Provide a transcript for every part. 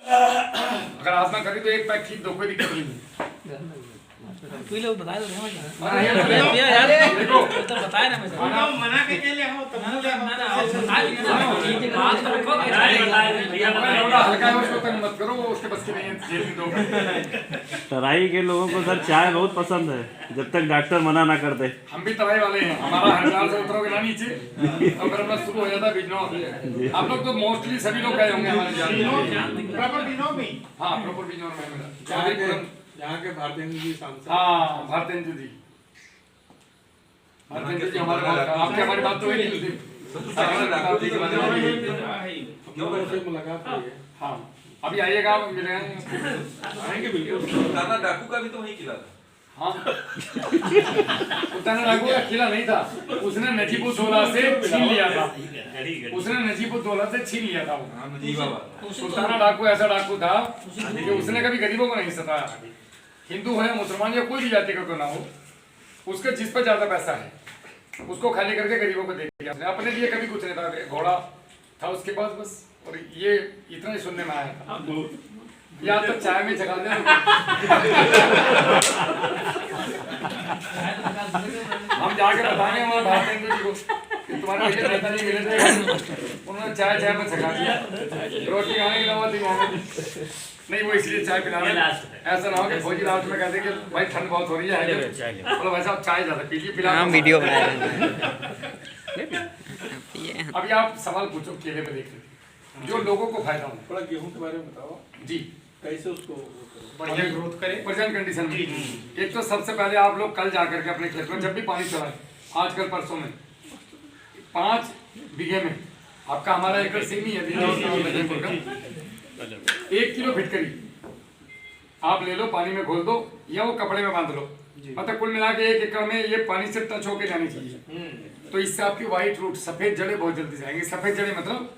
अगर आसमा करी तो एक पैक खींच दो, कोई दिक्कत नहीं। तू लोग बता दो यार देखो तो बताए ना मैं मना के ले आओ तब हल्का है उसको तंग मत करो, उसके बस की नहीं है। तराई के लोगों को सर चाय बहुत पसंद है, जब तक डॉक्टर मना ना कर दे। हम भी तराई वाले हैं, हमारा हरिद्वार से उतरोगे ना नीचे अगर अपना शुरू हो जाता बिजनौर। आप लोग तो मोस्टली सभी लोग गए होंगे हमारे प्रॉपर बिजनौर में। हाँ प्रॉपर बिजनौर में मेरा यहाँ के भारतेंदु जी सांसद। हाँ भारतेंदु जी, भारतेंदु जी हमारे आपकी हमारी बात तो हुई नहीं उस दिन। मुलाकात हुई है। हाँ अभी आइएगा, आप मिलेंगे। आएंगे बिल्कुल। ताना डाकू का भी तो वही किला था। हाँ ताना डाकू का किला नहीं था, उसने नजीबुद्दौला से छीन लिया था। उसने नजीबुद्दौला से छीन लिया था वो। सुल्ताना डाकू ऐसा डाकू था कि उसने कभी गरीबों को नहीं सताया। हिंदू है मुसलमान या कोई भी जाति का क्यों ना हो, उसके जिस पर ज्यादा पैसा है उसको खाली करके गरीबों को दे दिया। अपने लिए कभी कुछ नहीं था, घोड़ा था उसके पास बस, और ये इतना ही सुनने में आया था। या तो चाय में जगा दे हम जाके बताएंगे हमारे भारतेंदु जी को कि तुम्हारे लिए नेताजी मिले थे, उन्होंने चाय चाय में जगा दिया, रोटी खाने की नौबत नहीं। नहीं वो इसलिए चाय पिला रहे हैं, ऐसा ना हो कि फौजी लास्ट में कहते कि भाई ठंड बहुत हो रही है, बोलो भाई साहब चाय ज्यादा पीजिए, पिला। हम वीडियो बना रहे हैं। अभी आप सवाल पूछो केले पे देख रहे जो लोगों को फायदा हो। थोड़ा गेहूं के बारे में बताओ जी, कैसे उसको बढ़िया ग्रोथ करे प्रेजेंट कंडीशन में। एक तो सबसे पहले आप लोग कल जाकर के अपने खेत में जब भी पानी चलाए, आजकल परसों में 5 बीघे में आपका हमारा एकड़ से नहीं है, 1 किलो फिटकरी आप ले लो, पानी में घोल दो या वो कपड़े में बांध लो, मतलब कुल मिला के 1 एकड़ में ये पानी से टच होके जानी चाहिए। तो इससे आपकी व्हाइट रूट सफेद जड़ें बहुत जल्दी जाएंगी। सफेद जड़ें मतलब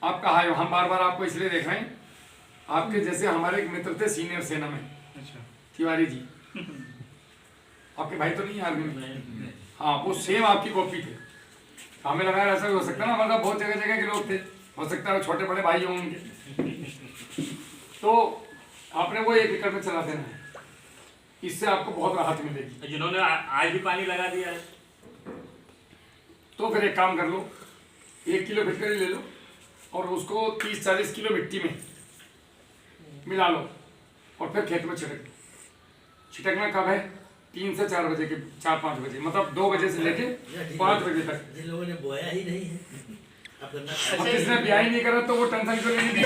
आपका हाई, हम बार बार आपको इसलिए देख रहे हैं, आपके जैसे हमारे एक मित्र थे सीनियर सेना में, तिवारी जी, आपके भाई तो नहीं है आर्मी में? हाँ वो सेम आपकी कॉपी थे। हमें लगा ऐसा भी हो सकता है ना, मतलब बहुत जगह जगह के लोग थे, हो सकता है छोटे बड़े भाई हों उनके। तो आपने वो 1 एकड़ में चला देना है, इससे आपको बहुत राहत मिलेगी। जिन्होंने आज भी पानी लगा दिया है तो फिर एक काम कर लो, 1 किलो फिटकरी ले लो और उसको 30-40 किलो मिट्टी में मिला लो और फिर खेत में छिड़क दो। छिटकना कब है? 3 से 4 बजे के 4-5 बजे, मतलब 2 बजे से लेके 5 बजे तक। जिन लोगों ने बोया ही नहीं है, अब जिसने ब्याह ही नहीं करा तो वो टेंशन क्यों नहीं दी?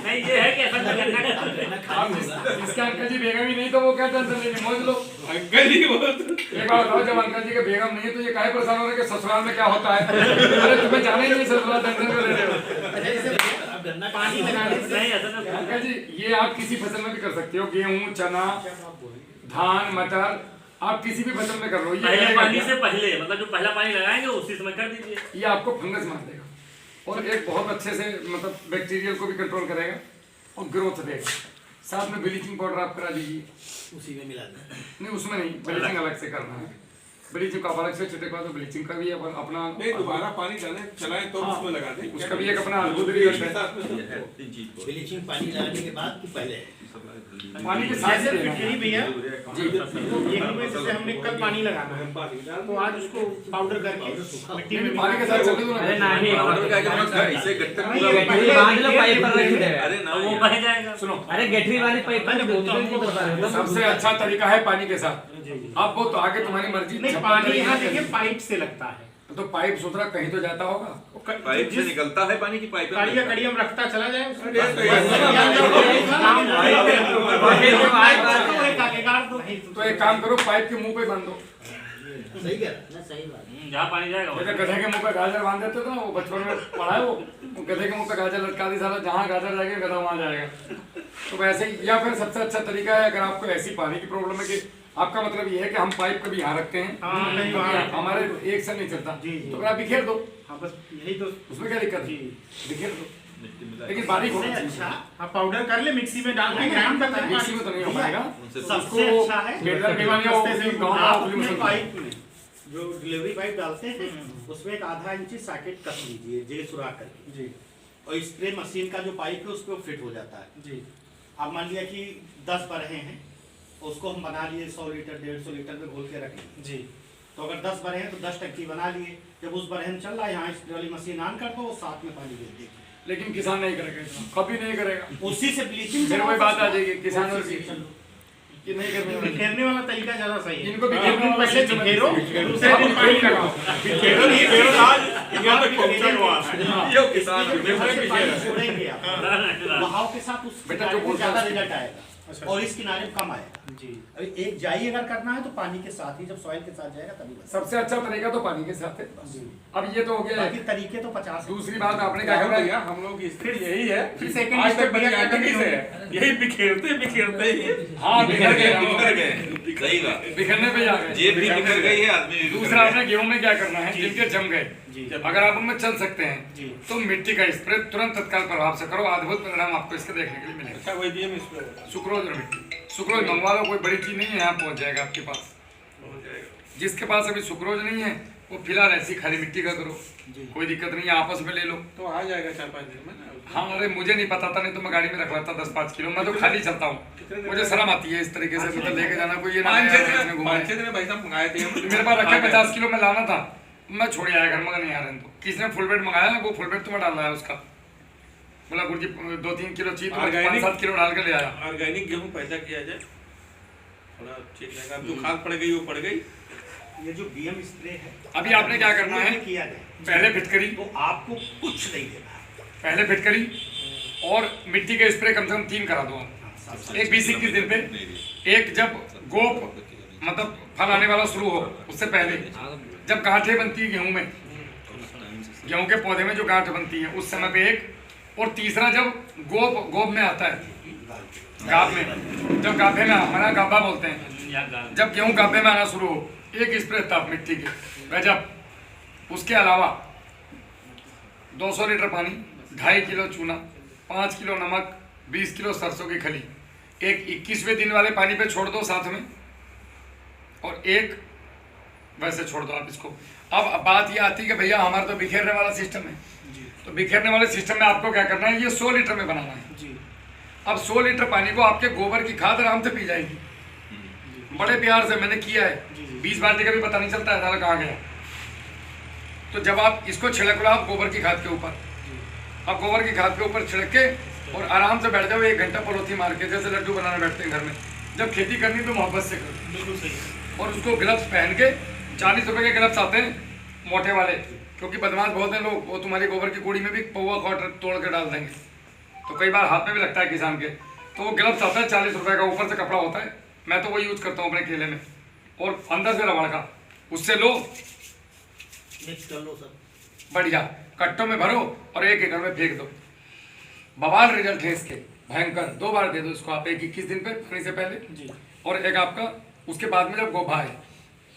नहीं ये है कि इसके अंकल जी बेगम ही नहीं तो वो क्या टेंशन लेनी, मौज लो। अंकल जी बहुत एक बार बताओ, जब अंकल जी के बेगम नहीं है तो ये काहे परेशान हो रहे कि ससुराल में क्या होता है? अरे तुम्हें जाना ही नहीं ससुराल, टेंशन क्यों ले रहे हो? पानी लगाने से नहीं ऐसा ना अंकल जी ये आप किसी फसल में भी कर सकते हो, गेहूं, चना, धान, मटर, आप किसी भी फसल में कर लो। पहले पानी से पहले, मतलब जो पहला पानी लगाएंगे उसी समय कर दीजिए। ये आपको फंगस मार देगा और एक बहुत अच्छे से मतलब बैक्टीरियल को भी कंट्रोल करेगा और ग्रोथ देगा। साथ में ब्लीचिंग पाउडर आप करा दीजिए, उसी में मिला देना। नहीं उसमें नहीं, ब्लीचिंग अलग से करना है। ब्लीचिंग का अलग से छिड़कवा तो ब्लीचिंग का भी अपना नहीं, दोबारा पानी डालें चलाएं तो उसमें लगा दें, उसका भी एक अपना अद्भुत रिजल्ट है। ब्लीचिंग पानी लगाने के बाद कि पहले? पानी के साथ जैसे देना फिटकरी है। भैया, जी एक में जैसे हमने कल पानी लगाना है तो आज उसको पाउडर करके मिट्टी में पानी के साथ चलने दो अरे ना। नहीं पाउडर का क्या मतलब है? इसे गट्टर पूरा ये बांध लो पाइप पर रख दे। अरे ना वो बह जाएगा। सुनो, अरे गठरी वाली पाइप पर बता रहे हो। सबसे अच्छा तरीका है पानी के साथ। अब वो तो आगे तुम्हारी मर्जी। नहीं, पानी यहाँ देखिए पाइप से लगता है, तो पाइप सुथरा कहीं तो जाता होगा। पाइप से निकलता है पानी की पाइप कड़िया कड़िया में रखता चला जाए उसमें। तो एक काम करो, पाइप के मुंह पे बांध दो। सही कह रहा है। सही बात। जहाँ पानी जाएगा जैसे गधे के मुंह पे गाजर बांध देते थे ना, वो बचपन में पढ़ा है, वो गधे के मुंह पे गाजर लटका दी, साला जहाँ गाजर जाएगा गधा वहाँ जाएगा। तो वैसे ही, या फिर सबसे अच्छा तरीका है, अगर आपको ऐसी पानी की प्रॉब्लम है कि आपका मतलब ये है कि हम पाइप कभी यहाँ रखते हैं, हमारे एक से नहीं चलता, तो फिर आप बिखेर दो। हाँ बस यही तो, उसमें क्या दिक्कत है? बिखेर दो, लेकिन बारीक होना चाहिए। अच्छा आप पाउडर कर ले, मिक्सी में डाल के ग्राइंड करता है। मिक्सी में तो नहीं हो पाएगा। सबसे अच्छा है पाइप में जो डिलीवरी पाइप डालते हैं उसमें एक आधा इंची सॉकेट कस लीजिए, जे सुराख करके जी, और स्प्रे मशीन का जो पाइप है उस पर फिट हो जाता है जी अब मान लिया कि 10 बरहे हैं उसको हम बना लिए 100 लीटर 150 लीटर में घोल के रख लिए जी तो अगर 10 बरहे हैं तो 10 टंकी बना लिए जब उस बरहे में चल रहा है यहाँ स्प्रे वाली मशीन ऑन कर दो वो साथ में पानी दे देगी लेकिन किसान नहीं करेगा इतना, कभी नहीं करेगा। उसी से ब्लीचिंग फिर वही बात आ जाएगी किसानों की कि नहीं करने वाले। बिखेरने वाला तरीका ज्यादा सही है। इनको भी एक दिन वाला पहले system है। बिखेरो, दूसरे दिन पानी लगाओ। बिखेरो नहीं, बिखेरो आज यहाँ तक पहुँचा हुआ है। ये किसान पानी छोड़ेंगे आप हाँ। बहाव के साथ उस बेटा किनारे जो में बोलता ज्यादा है रिजल्ट आएगा अच्छा। और इस किनारे में कम आएगा जी अभी एक जाई अगर करना है तो पानी के साथ ही जब सॉइल के साथ जाएगा तभी बस सबसे अच्छा तरीका तो पानी के साथ है। अब ये तो हो गया बाकी है। तरीके तो 50 हैं। दूसरी बात आपने क्या क्या करना भैया है, हम लोग की स्थिति यही है फिर second आज step तक बनी भैया आदमी से है यही बिखेरते बिखेरते ही हाँ बिखर गए हम बिखर लोग। गए सही बात बिखरने पे जा गए। जेब भी बिखर गई है आदमी भी बिखर दूसरा गया। आपने गेहूं में क्या करना है, जिनके जम जी। गए अगर आप उनमें चल सकते जी। हैं तो मिट्टी का स्प्रे तुरंत तत्काल प्रभाव से करो, अद्भुत परिणाम आपको इसके देखने के लिए मिलेगा। अच्छा वही भी हम इस पे सुक्रोज और मिट्टी, सुक्रोज मंगवा लो, कोई बड़ी चीज नहीं है, यहाँ पहुंच जाएगा आपके पास। हो जाएगा। जिसके पास अभी सुक्रोज नहीं है वो फिलहाल ऐसी खाली मिट्टी का करो, कोई दिक्कत नहीं है, आपस में ले लो। तो आ जाएगा 4-5 दिन में ना हाँ अरे मुझे नहीं पता था, नहीं तो मैं गाड़ी में रख लेता 10-5 किलो, मैं तो खाली चलता हूँ, मुझे शर्म आती है इस तरीके से मतलब लेके जाना, कोई ये ना आया इसमें घुमाए। 5-6 दिन में भाई साहब मंगाए थे हम। मेरे पास रखे 50 किलो में लाना था, मैं छोड़ आया घर में, नहीं आ रहे तो किसने फुल बेड मंगाया, वो फुल बेड तो मैं डाल रहा है उसका, बोला गुरुजी 2-3 किलो चाहिए तो 5-7 किलो डाल के ले आया। ऑर्गेनिक गेहूं पैदा किया जाए थोड़ा ठीक रहेगा। अब जो खाद पड़ गई वो पड़ गई। ये जो बीएम स्प्रे है अभी आपने क्या करना है, किया गया पहले फिट करी, तो आपको कुछ नहीं देना पहले फिट करी और मिट्टी के स्प्रे कम से कम 3 करा दो आप। एक 20-21 दिन पे, एक जब गोप मतलब फल आने वाला शुरू हो उससे पहले, जब गांठें बनती है गेहूं में, गेहूं के पौधे में जो गांठ बनती है उस समय पे एक, और तीसरा जब गोप में आता है, गाभ में, जब गाभे में हमारा गाभा बोलते हैं, जब गेहूं गाभे में आना शुरू हो, एक स्प्रे तब मिट्टी के गजब। उसके अलावा 200 लीटर पानी, 2.5 किलो चूना, 5 किलो नमक, 20 किलो सरसों की खली, एक 21वें दिन वाले पानी पे छोड़ दो साथ में, और एक वैसे छोड़ दो आप इसको। अब बात ये आती है कि भैया हमारा तो बिखेरने वाला सिस्टम है, तो बिखेरने वाले सिस्टम में आपको क्या करना है, ये 100 लीटर में बनाना है। जी अब 100 लीटर पानी को आपके गोबर की खाद आराम से पी जाएगी, बड़े प्यार से मैंने किया है, 20 बाल्टी का भी पता नहीं चलता है दाल कहाँ गया। तो जब आप इसको छिड़क लो आप गोबर की खाद के ऊपर, अब गोबर की खाद के ऊपर छिड़क के और आराम से बैठ जाओ 1 घंटा परोथी मार के, जैसे लड्डू बनाने बैठते हैं घर में। जब खेती करनी तो मोहब्बत से करो, बिल्कुल सही। और उसको ग्लव्स पहन के, 40 रुपए के ग्लव्स आते हैं मोटे वाले, क्योंकि बदमाश बहुत हैं लोग, वो तुम्हारी गोबर की कूड़ी में भी पौवा क्वार्टर तोड़ के डाल देंगे, तो कई बार हाथ में भी लगता है किसान के, तो वो ग्लव्स आता है 40 रुपए का, ऊपर से कपड़ा होता है, मैं तो वो यूज करता हूँ अपने केले में, और अंदर से रबड़ का, उससे लो मिक्स कर लो सब बढ़िया, कट्टों में भरो और 1 एकड़ में फेंक दो, बवाल रिजल्ट है इसके, भयंकर। 2 बार दे दो इसको आप, एक 21 दिन पे पानी से पहले, जी और एक आपका उसके बाद में जब गोभा है,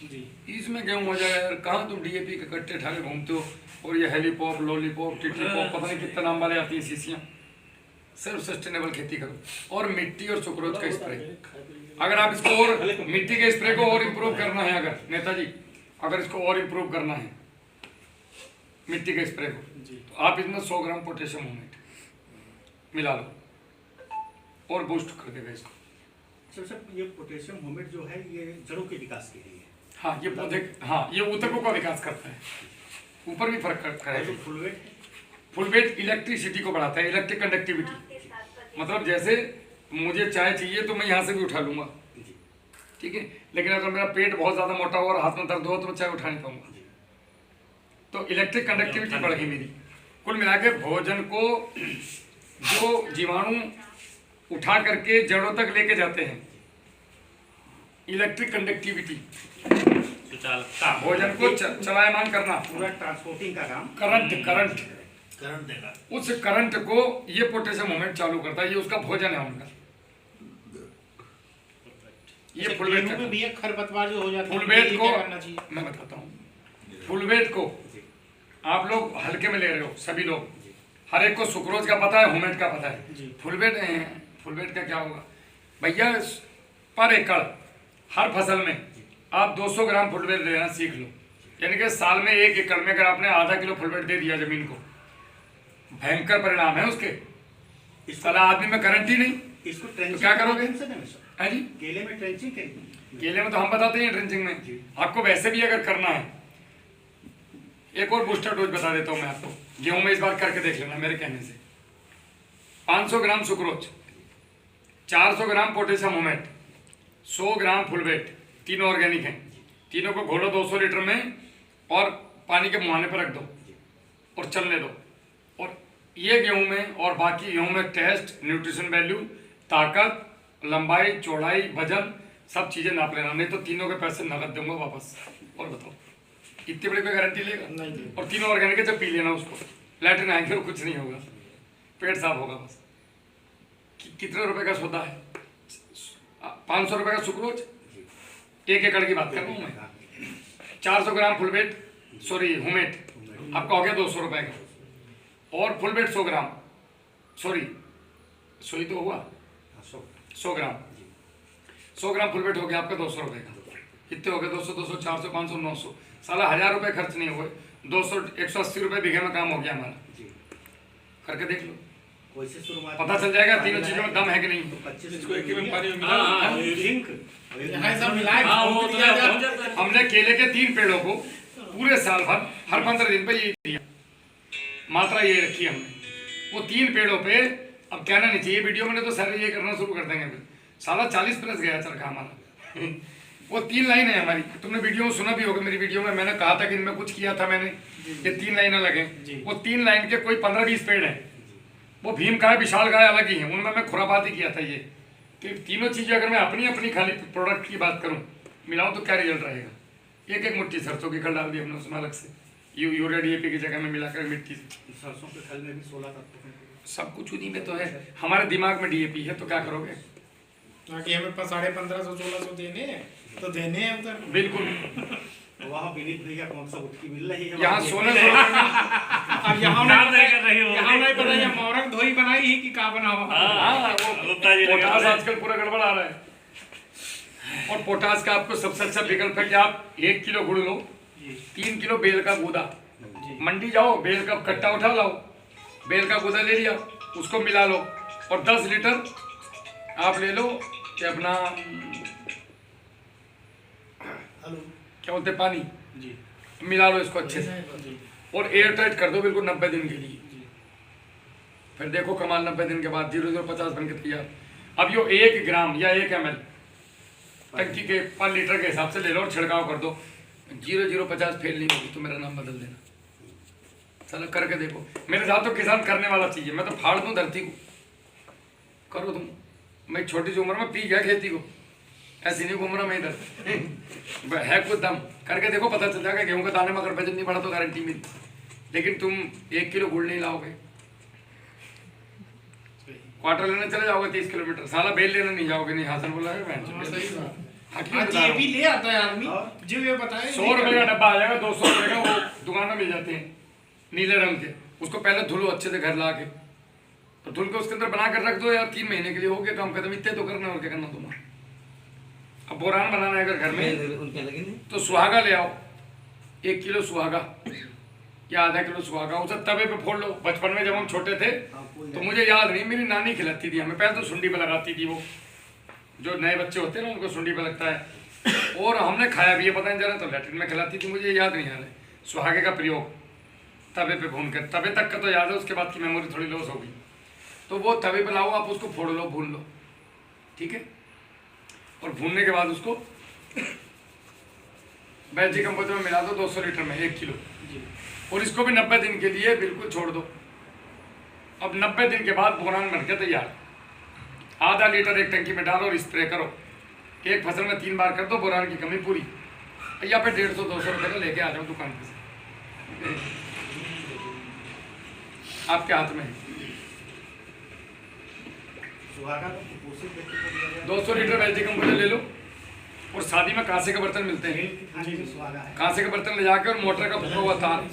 जी इसमें गेहूं हो जाएगा यार। कहाँ तुम डीएपी के कट्टे ठाके घूमते हो, और ये हेलीपॉप, लॉलीपॉप, टिट्लीपॉप, पता नहीं कितने नाम वाले आती हैं शीशियाँ। सिर्फ सस्टेनेबल खेती करो, और मिट्टी और सुक्रोज का स्प्रे। अगर आप इसको और मिट्टी के स्प्रे को और इम्प्रूव करना है, अगर नेताजी अगर इसको और इम्प्रूव करना है मिट्टी के स्प्रे को, तो आप इसमें 100 ग्राम पोटेशियम ह्यूमेट मिला लो और बूस्ट कर देगा इसको। सर ये पोटेशियम ह्यूमेट जो है ये जड़ों के विकास के लिए है। हाँ ये पौधे, हाँ ये ऊतकों का विकास करता है, ऊपर भी फर्क और करेगा। जो full weight full weight electricity को बढ़ाता है, इलेक्ट्रिक कंडक्टिविटी, मतलब जैसे मुझे चाय चाहिए तो मैं यहाँ से भी उठा लूंगा, ठीक है, लेकिन अगर मेरा पेट बहुत ज़्यादा मोटा हो और हाथ में दर्द हो तो मैं चाय उठा नहीं पाऊंगा। तो इलेक्ट्रिक कंडक्टिविटी बढ़ गई मेरी। कुल मिला के भोजन को जो जीवाणु उठा करके जड़ों तक लेके जाते हैं, इलेक्ट्रिक कंडक्टिविटी, भोजन को चलायमान करना, पूरा ट्रांसपोर्टिंग का काम करंट करंट देगा। उस करंट को ये पोटेशियम मूवमेंट चालू करता है, ये उसका भोजन है उनका। ये फुल वेट में भी एक खरपतवार जो हो जाता है, फुल वेट ये को क्या करना चाहिए? मैं बताता हूँ। फुल वेट को आप लोग हल्के में ले रहे हो, सभी लोग, हर एक को सुक्रोज का पता है, ह्यूमेट का पता है, फुल वेट का क्या होगा भैया, पर एकड़ हर फसल में आप 200 ग्राम फुल वेट लेना सीख लो। यानी कि साल में 1 एकड़ में अगर आपने आधा किलो फुल वेट दे दिया जमीन को, भयंकर परिणाम है उसके। साला आदमी में गारंटी नहीं, इसको तो क्या करोगे? ट्रेंचिंग है जी, केले में ट्रेंचिंग करेंगे। केले में तो हम बताते हैं ड्रिंचिंग में। आपको वैसे भी अगर करना है, एक और बूस्टर डोज बता देता हूँ मैं आपको, गेहूं में इस बार करके देख लेना मेरे कहने से। 500 ग्राम सुक्रोज, 400 ग्राम पोटेशियम होमेट, 100 ग्राम फुलवेट, तीनों ऑर्गेनिक हैं। तीनों को घोलो 200 लीटर में और पानी के मुहाने पर रख दो और चलने दो। और ये गेहूं में और बाकी गेहूं में टेस्ट, न्यूट्रिशन वैल्यू, ताकत, लंबाई, चौड़ाई, वजन सब चीजें नाप लेना, नहीं तो तीनों के पैसे नगद दूंगा वापस। और बताओ इतनी बड़ी कोई गारंटी लेगा? नहीं। और तीनों ऑर्गेनिक है, जब पी लेना उसको, लैट्रिन आएंगे कुछ नहीं होगा, पेट साफ होगा बस। कितने रुपए का सौदा है? 500 रुपए का सुक्रोज, 1 एकड़ की बात कर रहा हूँ मैं। 400 ग्राम फुलवेट, सॉरी होमेट, आपका हो गया 200 रुपए का। और फुलवेट 100 ग्राम, सॉरी सोई तो हुआ 100 ग्राम, 100 ग्राम फुलवेट हो गया आपका 200 रुपए का। कितने हो गए? 200, 200, 400, 500, 900, साला 1000 रुपए खर्च नहीं हुए। 200, 180 रुपए बीघे में काम हो गया हमारा। करके देख लो, वैसे शुरुआत पता चल जाएगा तीनों चीजों में दम है कि नहीं। 25 इसको एक ही में पानी में मिला हाँ, जिंक यहाँ सब मिलाए हाँ, वो फूंक तो दिया पहुंच जाए। जाता है। हमने केले के 3 पेड़ों को पूरे साल भर हर 15 दिन पे ये दिया, मात्रा ये रखी हमने। वो 3 पेड़ों पे अब कहना नहीं चाहिए वीडियो में, तो सारे ये करना शुरू कर देंगे फिर। साला 40 प्लस गया चरखा हमारा। वो 3 लाइन है हमारी, तुमने वीडियो में सुना भी होगा। मेरी वीडियो में मैंने कहा था कि इनमें कुछ किया था मैंने, ये 3 लाइनें लगे। वो 3 लाइन के कोई 15-20 पेड़ हैं। वो भीम गाय, विशाल गाय अलग ही है, उनमें मैं खुरापाती किया था ये कि तीनों चीजें अगर मैं अपनी खाली प्रोडक्ट की बात करूं, मिलाऊं तो क्या रिजल्ट रहेगा। एक मुट्ठी सरसों की खल डाल दी हमने उसमें अलग से, यूरिया DAP की जगह में मिलाकर मिट्टी से। सरसों के खल में भी 16 तत्व हैं। सब कुछ उन्हीं में तो है, हमारे दिमाग में DAP है, तो क्या करोगे? ताकि हमें 1500-1600 देने हैं तो देने हैं उधर। बिल्कुल। वहाँ विनीत भैया कौन सा गुटकी मिल रही है? यहाँ 1600 अब यहाँ काम नहीं कर रही हो। यहाँ नहीं पता ये मोरक धोई बनाई ही कि का बना हुआ। हाँ, वो गुप्ता जी लगा पोटास रहे हैं। आजकल पूरा गड़बड़ आ रहा है। और पोटास का आपको सबसे अच्छा विकल्प है कि आप 1 किलो गुड़ लो, 3 किलो बेल का गूदा, मंडी जाओ, बेल का कट्टा उठा लाओ, बेल का गूदा ले लिया, उसको मिला लो, और 10 लीटर आप ले लो कि अपना क्या बोलते हैं, पानी जी मिला लो इसको अच्छे से और एयर टाइट कर दो बिल्कुल 90 दिन के लिए। फिर देखो कमाल, 90 दिन के बाद 0.050 बन के तैयार। अब यो 1 ग्राम या 1 ml टंकी के 5 लीटर के हिसाब से ले लो और छिड़काव कर दो। 0.050 फेल नहीं होगी तो मेरा नाम बदल देना। चलो करके देखो। मेरे साथ तो किसान करने वाला चाहिए, मैं तो फाड़ दूं धरती को। करो तुम, मैं छोटी सी उम्र में पी गया खेती को, ऐसी नहीं घूम रहा मैं इधर। है कुछ दम, करके देखो पता चल जाएगा। गेहूं के दाने में अगर वजन नहीं बढ़ा तो गारंटी मिलती। लेकिन तुम 1 किलो गुड़ नहीं लाओगे, क्वार्टर लेने चले जाओगे 30 किलोमीटर, साला बेल लेने नहीं जाओगे। नहीं, हासन बोला है सही बात। हकीकत हाँ, बता रहा ये हूं। भी ले आता है आदमी, जो ये बताए 100 रुपए का डब्बा आ जाएगा, 200 रुपए का, वो दुकान में मिल जाते हैं नीले रंग के। उसको पहले धुलो अच्छे से घर ला के, तो धुल के उसके अंदर बना कर रख दो यार, 3 महीने के लिए हो गया काम खत्म। इतने तो करना और क्या करना तुम्हारा। अब बोरान बनाना है अगर घर में उनके लगेंगे तो सुहागा ले आओ, 1 किलो सुहागा या आधा किलो सुहागा, उसे तवे पे फोड़ लो। बचपन में जब हम छोटे थे तो मुझे याद नहीं, मेरी नानी खिलाती थी हमें। पहले तो सुंडी पे लगाती थी, वो जो नए बच्चे होते हैं ना उनको सुंडी पे लगता है, और हमने खाया भी है, पता नहीं चला। तो लैट्रिन में खिलाती थी, मुझे याद नहीं आ रहा है। सुहागे का प्रयोग तवे पे भून कर, तवे तक का तो याद है, उसके बाद की मेमोरी थोड़ी लॉस हो गई। तो वो तवे पे लाओ, आप उसको फोड़ लो, भून लो, ठीक है। और भूनने के बाद उसको बैजी कंपोस्ट में मिला दो 200 लीटर में 1 किलो, और इसको भी 90 दिन के लिए बिल्कुल छोड़ दो। अब 90 दिन के बाद बोरान बन के तैयार। आधा लीटर एक टंकी में डालो और स्प्रे करो। एक फसल में 3 बार कर दो, बोरान की कमी पूरी। या फिर 150-200 रुपये का लेके आ जाओ दुकान पे से, आपके हाथ में है। सुहागा तो कुपोषित व्यक्ति को दिया जाए। 200 लीटर बैजी कंपोस्ट ले लो, और शादी में कांसे के बर्तन मिलते हैं, खेल के खाने में सुहागा है। कांसे के बर्तन ले जाके और मोटर का फूका हुआ तार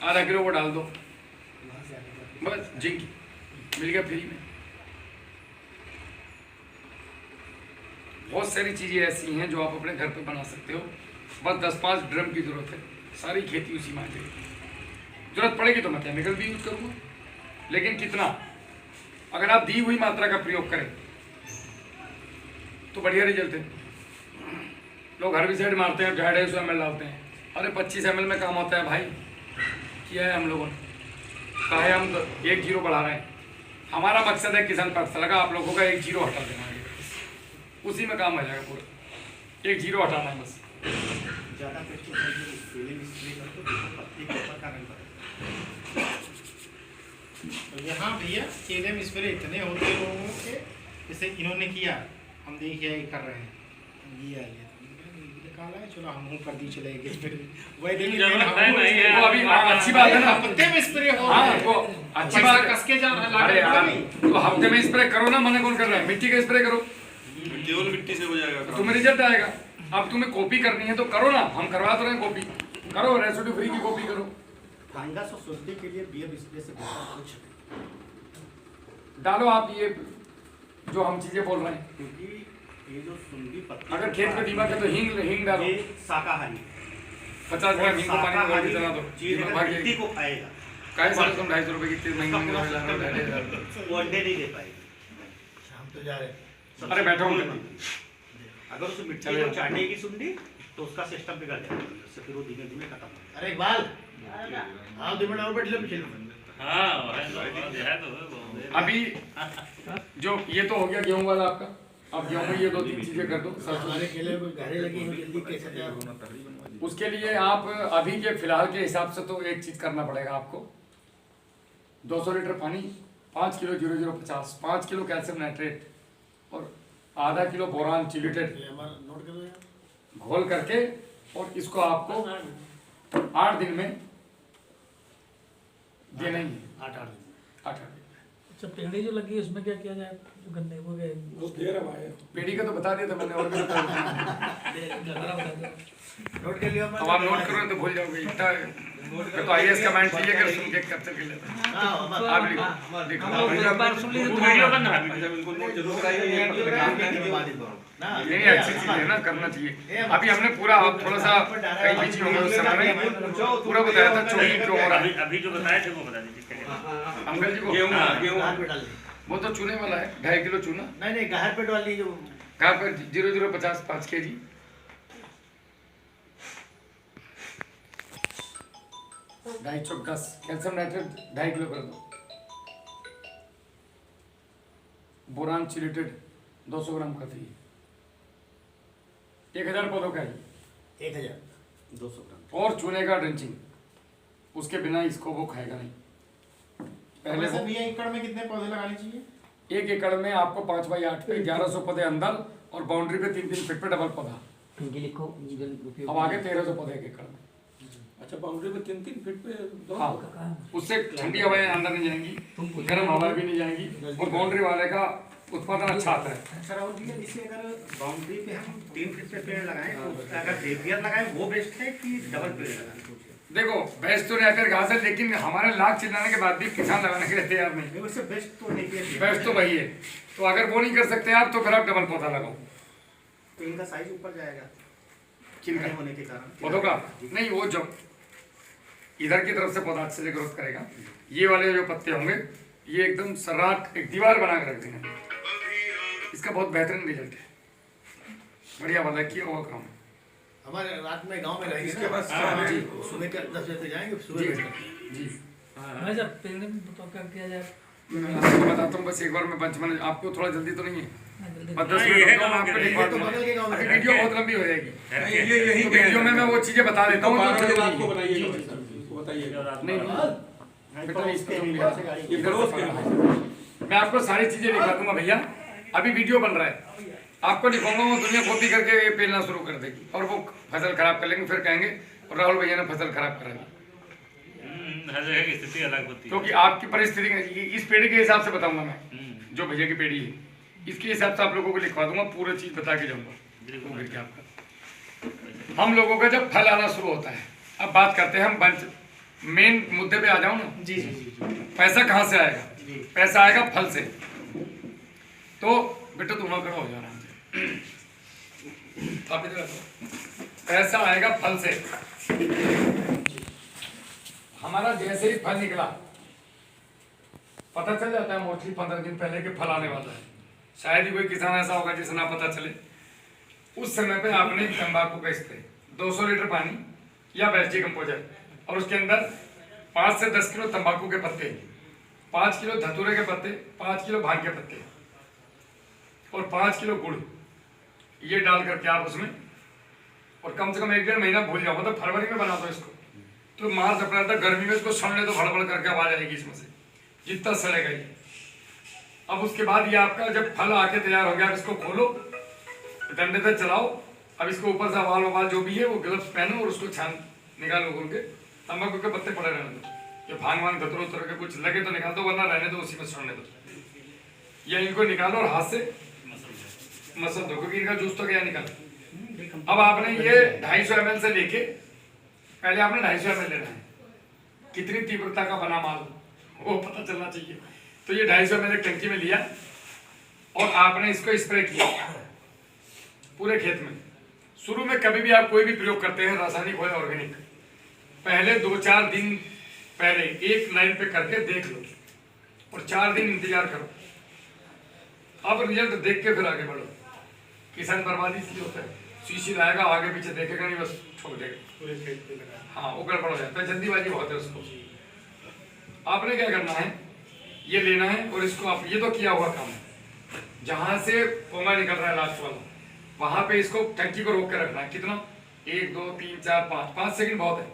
आधा किलो वो डाल दो, वहाँ से आगे बस जिंक मिल गया फ्री में। बहुत सारी चीज़ें ऐसी हैं जो आप अपने घर पे बना सकते हो। बस 10-5 ड्रम की जरूरत है, सारी खेती उसी में आ जाएगी। जरूरत पड़ेगी तो मैं केमिकल भी यूज करूँगा, लेकिन कितना, अगर आप दी हुई मात्रा का प्रयोग करें तो बढ़िया रिजल्ट है। लोग हर्बिसाइड मारते हैं 250 ml डालते हैं, अरे 25 ml में काम होता है भाई। किया है हम लोगों ने, कहा है हम 1-0 बढ़ा रहे हैं। हमारा मकसद है किसान पक्ष लगा आप लोगों का 1-0 हटा देना है, उसी में काम हो जाएगा पूरा। 1-0 हटाना है बस। ज़्यादा पेस्टिसाइड फीलिंग स्प्रे करते हो देखो पत्ती के ऊपर का रंग बदलता है। तो यहाँ भैया केलम स्प्रे इतने होते हैं लोगों के, जैसे इन्होंने किया, हम देखिए ये कर रहे हैं, ये आ गया निकाला है, चलो हम कर दी चले गए फिर वही देखिए जरूरत है नहीं है। वो अभी अच्छी बात है ना, हफ्ते में स्प्रे हो हाँ रहा है। वो अच्छी बात है। कस के जा अरे यार तो हफ्ते में स्प्रे करो ना, मना कौन कर रहा है? मिट्टी का स्प्रे करो, केवल मिट्टी से हो जाएगा तो काम। तुम्हें रिजल्ट आएगा। अब तुम्हें कॉपी करनी है तो करो ना, हम करवा तो रहे हैं कॉपी, करो रेसिड्यू फ्री की कॉपी करो। फंगस और शुद्धि के लिए बीएब स्प्रे से बेहतर कुछ नहीं, डालो आप ये जो हम चीजें बोल रहे हैं। क्योंकि ये जो सुंडी पत्ती अगर खेत में दीमक है तो हींग डालो, ये शाकाहारी 50 ग्राम हींग को पानी में घोल के चला दो, चीज दीमक अगर भाग मिट्टी जाएगी। को खाएगा काहे साले तुम 250 रुपए की इतनी महंगी दवाई ला रहे हो? 2,500। वो अंडे नहीं दे पाएगा। हम तो जा रहे हैं। अरे बैठो उनके अगर उसे मिट्टी चलो। को चाटेगी सुंडी तो उसका सिस्टम बिगड़ जाएगा, उससे फिर वो धीमे धीमे खत्म हो जाएगा। अरे इकबाल आओ 2 मिनट और बैठ लो पीछे। हाँ है तो अभी जो ये तो हो गया गेहूं वाला आपका, अब गेहूं में ये 2-3 चीजें कर दो सरसों। हमारे केले में गहरे लगी हैं, जल्दी कैसे तैयार होना? उसके लिए आप अभी के फिलहाल के हिसाब से तो एक चीज करना पड़ेगा आपको। 200 लीटर पानी, 5 किलो 0050, 5 किलो कैल्शियम नाइट्रेट और आधा किलो बोरान चिल्यूटेड ये हमारा नोट कर दो यार। घोल करके, और इसको आपको 8 दिन में देना ही है। 8 दिन। 8 दिन। अच्छा पेड़ी जो लगी है उसमें क्या किया जाए? जो गन्ने हो गए पेड़ी का तो बता दिया था मैंने, और भी बता दिया। नोट कर लिया अब आप नोट करो तो भूल जाओगे। इतना तो आईएएस का माइंड चाहिए कि सुन के कैप्चर कर लेते हैं। आप लिखो लिखो। वीडियो बन रहा है। अच्छा, इनको नोट जरूर कराइए। नहीं अच्छी चीज है ना, करना चाहिए। अभी हमने पूरा थोड़ा सा कहीं बिजी होंगे उस समय में पूरा बताया था चोरी क्यों हो रहा है। अभी जो बताए थे वो बता दीजिए। अंकल जी को गेहूं वो तो चूने वाला है, 2.5 किलो चूना, नहीं गहर पे डाल ली जो कहाँ पर 0050 5 kg, ढाई चौक 10 कैल्शियम नाइट्रेट 2.5 किलो कर दो, बोरान चिलेटेड 200 ग्राम का चाहिए, 1000 पौधों का ही 1200 ग्राम। और चूने का ड्रिंचिंग, उसके बिना इसको वो खाएगा नहीं। पहले वैसे वो भैया एकड़ में कितने पौधे लगाने चाहिए? 1 एकड़ में आपको 5 बाई 8 पे 1100 पौधे अंदर और बाउंड्री पे 3-3 फीट पे डबल पौधा। लिखो अब आगे 1300 पौधे 1 एकड़ में। अच्छा, बाउंड्री पे 3-3 फीट पे हाँ, उससे ठंडी हवाएं अंदर नहीं जाएंगी, गर्म हवाएं भी नहीं जाएंगी, और बाउंड्री वाले का उत्पादन अच्छा आता है। सर और भैया इसे अगर बाउंड्री पे हम 3 फीट पे पेड़ लगाएं तो उसका अगर रेपियर लगाएं वो बेस्ट है कि डबल पेड़ लगाएं? देखो बेस्ट तो नहीं घास है, लेकिन हमारे लाख चिल्लाने के बाद भी किसान लगाने के लिए तैयार नहीं। उससे बेस्ट तो नहीं बेस्ट तो वही है, तो अगर वो नहीं कर सकते आप तो फिर आप डबल पौधा लगाओ। तो इनका साइज ऊपर जाएगा किनका? होने के कारण पौधों का नहीं, वो जो इधर की तरफ से पौधा अच्छे से ग्रोथ करेगा। ये वाले जो पत्ते होंगे ये एकदम सर्राट एक दीवार बना के रख देंगे। इसका बहुत बेहतरीन रिजल्ट है, बढ़िया वाला किया हुआ काम। हमारे रात में गांव में रहेंगे इसके ना, बाद जी सुबह के 10 बजे तक जाएंगे, जी सुबह जी मैं जब पेड़ में तो क्या किया जाए? मैं आपको बताता हूँ बस एक बार में 5 मिनट, आपको थोड़ा जल्दी तो नहीं है, बस 10 ये है मिनट गाँव आपको के लिखवा तो दूंगा। बगल के गांव में अभी रहेंगे। वीडियो बहुत लंबी हो जाएगी, ये यही तो वीडियो में मैं वो चीजें बता देता हूँ जो जरूरी आपको है। बताइएगा, उसको बताइएगा। नहीं बेटा इसको तुम लिया। ये इधर पड़ोस से के पकड़ना है। मैं आपको सारी चीजें लिखवा दूंगा भैया, अभी वीडियो बन रहा है, आपको लिखवाऊंगा, वो दुनिया कॉपी करके पेलना शुरू कर देगी और वो फसल खराब कर लेंगे, फिर कहेंगे और राहुल भैया ने फसल खराब करा दी। हर जगह की स्थिति अलग होती है। क्योंकि आपकी परिस्थिति इस पेड़ी के हिसाब से बताऊंगा मैं, जो भैया की पेड़ी है इसके हिसाब से आप लोगों को लिखवा दूंगा, पूरा चीज बता के जाऊंगा वो करके आपका। हम लोगों का जब फल आना शुरू होता है, अब बात करते हैं हम बंच मेन मुद्दे पे आ जाऊं ना। जी जी जी पैसा कहाँ से आएगा? पैसा आएगा फल से। तो बेटा तुम करो हो जाना, आप इधर रखो। पैसा आएगा फल से। हमारा जैसे ही फल निकला पता चल जाता है मोस्टली 15 दिन पहले कि फल आने वाला है। शायद ही कोई किसान ऐसा होगा जिसे ना पता चले। उस समय पे आपने तंबाकू का स्प्रे 200 लीटर पानी या वेस्टी कंपोजर और उसके अंदर 5 से 10 किलो तंबाकू के पत्ते, 5 किलो धतूरे के पत्ते, 5 किलो भांग के पत्ते और 5 किलो गुड़, ये डाल करके आप उसमें और कम से कम 1-1.5 महीना भूल जाओ। मतलब फरवरी में बना दो इसको, तो मार्च अप्रैल तक गर्मी में इसको सड़ने तो भड़बड़ करके आवाज आएगी इसमें से, जितना सड़ेगा ये। अब उसके बाद ये आपका जब फल आके तैयार हो गया, अब इसको खोलो, डंडे से चलाओ। अब इसको ऊपर से अवाल जो भी है वो ग्लव्स पहनो और उसको छान निकालो खोल के। तंबाकू के पत्ते पड़े रहने दो, ये भांग वांग धतूरे उतर के कुछ लगे तो निकाल दो, वरना रहने दो उसी में सड़ने दो। या इनको निकालो और हाथ से मसल दो, क्योंकि इनका जूस तो गया निकाल। अब आपने ये 250 ml से लेके, पहले आपने 250 ml लेना है, कितनी तीव्रता का बना माल वो पता चलना चाहिए। तो ये 250 ml एक टंकी में लिया और आपने इसको स्प्रे किया पूरे खेत में। शुरू में कभी भी आप कोई भी प्रयोग करते हैं, रासायनिक हो या ऑर्गेनिक, पहले 2-4 दिन पहले एक लाइन पे करके देख लो और 4 दिन इंतजार करो। अब रिजल्ट देख के फिर आगे बढ़ो। किसान बर्बादी इसलिए होता है, शीशी लाएगा आगे पीछे देखेगा नहीं, बस छोड़ देगा, पूरे खेत पे लगा। हाँ वो गड़बड़ हो जाता है, जल्दीबाजी बहुत है उसको। आपने क्या करना है, ये लेना है और इसको आप, ये तो किया हुआ काम है, जहां से पोमा निकल रहा है लास्ट वाला, वहां पे इसको टंकी को रोक के रखना है। कितना, 1 2 3 4 5 सेकंड बहुत है,